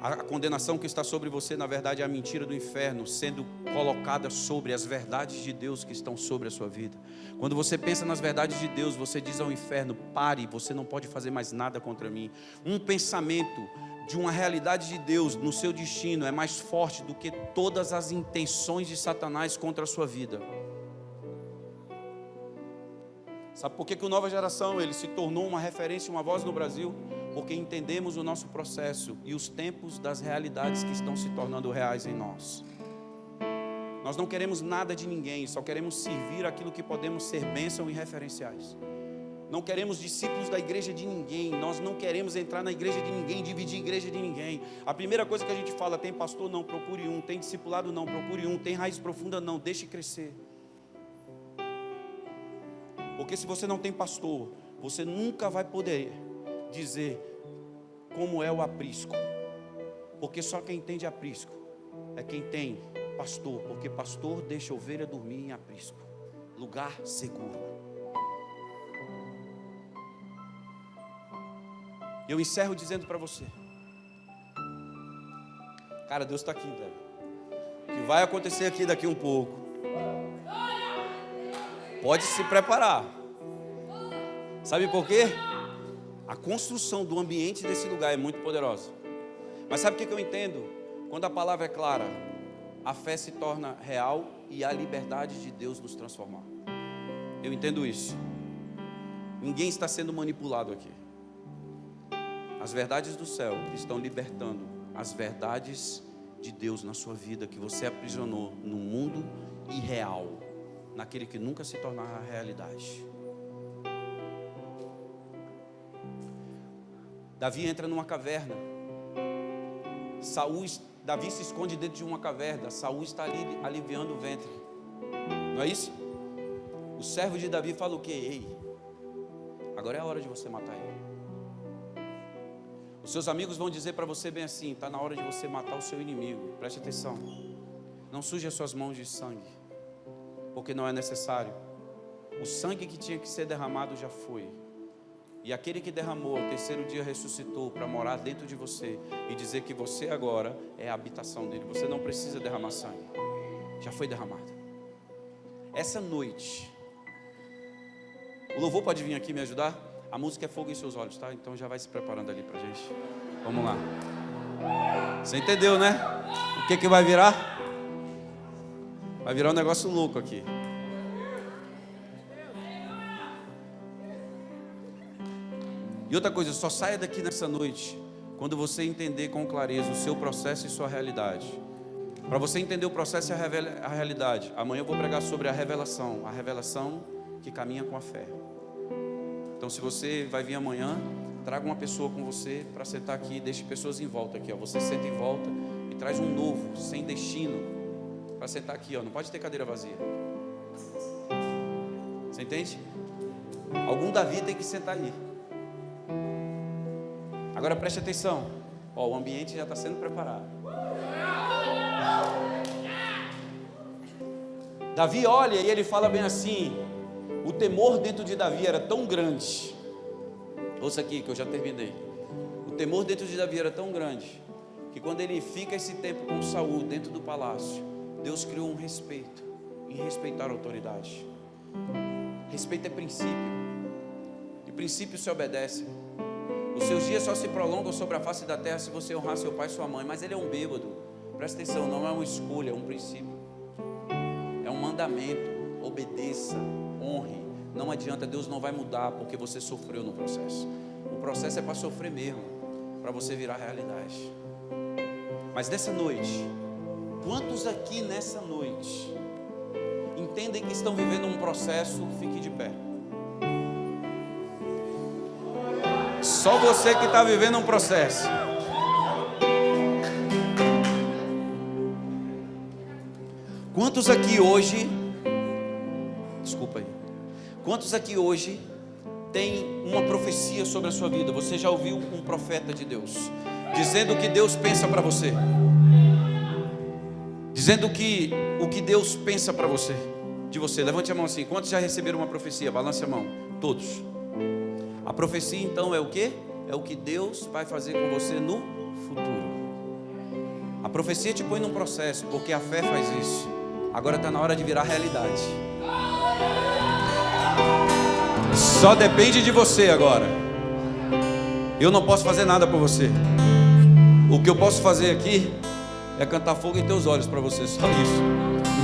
A condenação que está sobre você, na verdade, é a mentira do inferno sendo colocada sobre as verdades de Deus que estão sobre a sua vida. Quando você pensa nas verdades de Deus, você diz ao inferno: pare, você não pode fazer mais nada contra mim. Um pensamento de uma realidade de Deus no seu destino é mais forte do que todas as intenções de Satanás contra a sua vida. Sabe por que o Nova Geração ele se tornou uma referência, uma voz no Brasil? Porque entendemos o nosso processo e os tempos das realidades que estão se tornando reais em nós. Nós não queremos nada de ninguém, só queremos servir aquilo que podemos ser bênção e referenciais. Não queremos discípulos da igreja de ninguém. Nós não queremos entrar na igreja de ninguém, dividir a igreja de ninguém. A primeira coisa que a gente fala, tem pastor? Não, procure um. Tem discipulado? Não, procure um. Tem raiz profunda? Não, deixe crescer. Porque se você não tem pastor, você nunca vai poder dizer como é o aprisco. Porque só quem entende aprisco é quem tem pastor. Porque pastor deixa a ovelha dormir em aprisco, lugar seguro. Eu encerro dizendo para você, cara, Deus está aqui, velho. O que vai acontecer aqui daqui um pouco, pode se preparar. Sabe por quê? A construção do ambiente desse lugar é muito poderosa. Mas sabe o que eu entendo? Quando a palavra é clara, a fé se torna real e a liberdade de Deus nos transformar. Eu entendo isso. Ninguém está sendo manipulado aqui. As verdades do céu estão libertando as verdades de Deus na sua vida, que você aprisionou no mundo irreal, naquele que nunca se tornará realidade. Davi entra numa caverna. Davi se esconde dentro de uma caverna. Saul está ali aliviando o ventre. Não é isso? O servo de Davi fala o quê? Ei, agora é a hora de você matar ele. Os seus amigos vão dizer para você bem assim: está na hora de você matar o seu inimigo. Preste atenção. Não suje as suas mãos de sangue, porque não é necessário. O sangue que tinha que ser derramado já foi. E aquele que derramou, ao terceiro dia ressuscitou para morar dentro de você e dizer que você agora é a habitação dele. Você não precisa derramar sangue, já foi derramado. Essa noite, o louvor pode vir aqui me ajudar? A música é Fogo em Seus Olhos, tá? Então já vai se preparando ali pra gente. Vamos lá. Você entendeu, né? O que vai virar? Vai virar um negócio louco aqui. E outra coisa, só saia daqui nessa noite quando você entender com clareza o seu processo e sua realidade. Para você entender o processo e a realidade, amanhã eu vou pregar sobre a revelação que caminha com a fé. Então, se você vai vir amanhã, traga uma pessoa com você para sentar aqui, deixe pessoas em volta aqui, ó. Você senta em volta e traz um novo, sem destino, para sentar aqui, ó. Não pode ter cadeira vazia. Você entende? Algum Davi tem que sentar ali. Agora preste atenção, ó, o ambiente já está sendo preparado. Davi olha e ele fala bem assim. O temor dentro de Davi era tão grande. Ouça aqui que eu já terminei. O temor dentro de Davi era tão grande que quando ele fica esse tempo com Saul dentro do palácio, Deus criou um respeito em respeitar a autoridade. Respeito é princípio, e princípio se obedece. Os seus dias só se prolongam sobre a face da terra se você honrar seu pai e sua mãe. Mas ele é um bêbado. Presta atenção, não é uma escolha, é um princípio. É um mandamento. Obedeça, honre. Não adianta, Deus não vai mudar porque você sofreu no processo. O processo é para sofrer mesmo, para você virar realidade. Mas nessa noite, quantos aqui nessa noite entendem que estão vivendo um processo? Fique de pé. Só você que está vivendo um processo. Quantos aqui hoje, desculpa aí, quantos aqui hoje tem uma profecia sobre a sua vida? Você já ouviu um profeta de Deus dizendo o que Deus pensa para você? Dizendo que o que Deus pensa para você, de você. Levante a mão assim. Quantos já receberam uma profecia? Balance a mão. Todos. A profecia então é o quê? É o que Deus vai fazer com você no futuro. A profecia te põe num processo, porque a fé faz isso. Agora está na hora de virar realidade. Só depende de você agora. Eu não posso fazer nada por você. O que eu posso fazer aqui é cantar fogo em teus olhos para você, só isso,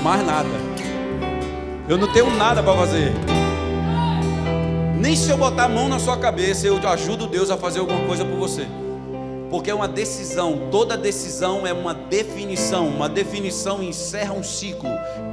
mais nada. Eu não tenho nada para fazer. Nem se eu botar a mão na sua cabeça, eu ajudo Deus a fazer alguma coisa por você. Porque é uma decisão, toda decisão é uma definição encerra um ciclo,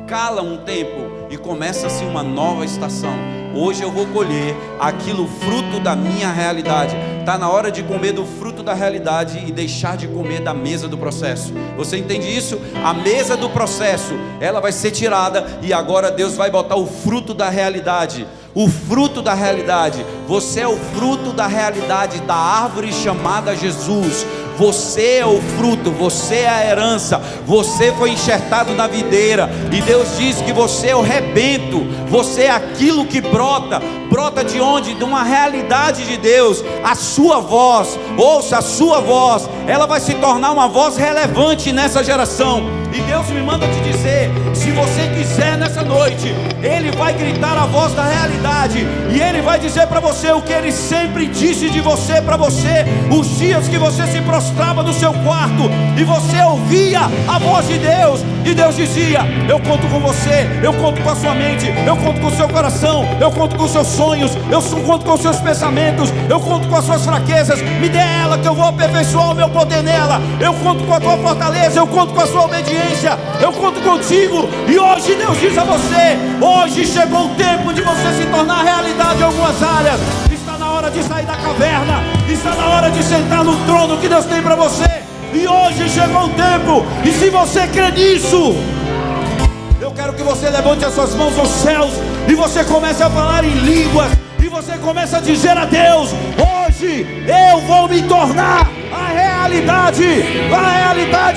cala um tempo e começa-se uma nova estação. Hoje eu vou colher aquilo fruto da minha realidade. Está na hora de comer do fruto da realidade e deixar de comer da mesa do processo. Você entende isso? A mesa do processo, ela vai ser tirada e agora Deus vai botar o fruto da realidade. O fruto da realidade. Você é o fruto da realidade da árvore chamada Jesus. Você é o fruto, você é a herança, você foi enxertado na videira, e Deus diz que você é o rebento, você é aquilo que brota de onde? De uma realidade de Deus. A sua voz, ouça, a sua voz, ela vai se tornar uma voz relevante nessa geração. E Deus me manda te dizer, se você quiser nessa noite, Ele vai gritar a voz da realidade, e Ele vai dizer para você o que Ele sempre disse de você para você, os dias que você se prostrava no seu quarto, e você ouvia a voz de Deus, e Deus dizia: eu conto com você, eu conto com a sua mente, eu conto com o seu coração, eu conto com os seus sonhos, eu conto com os seus pensamentos, eu conto com as suas fraquezas, me dê ela que eu vou aperfeiçoar o meu poder nela, eu conto com a tua fortaleza, eu conto com a sua obediência, eu conto contigo. E hoje Deus diz a você: hoje chegou o tempo de você se tornar realidade em algumas áreas. Está na hora de sair da caverna, está na hora de sentar no trono que Deus tem para você. E hoje chegou o tempo, e se você crê nisso, eu quero que você levante as suas mãos aos céus, e você comece a falar em línguas, e você comece a dizer a Deus: hoje eu vou me tornar a realidade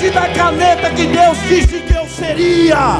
da caneta que Deus disse que eu seria.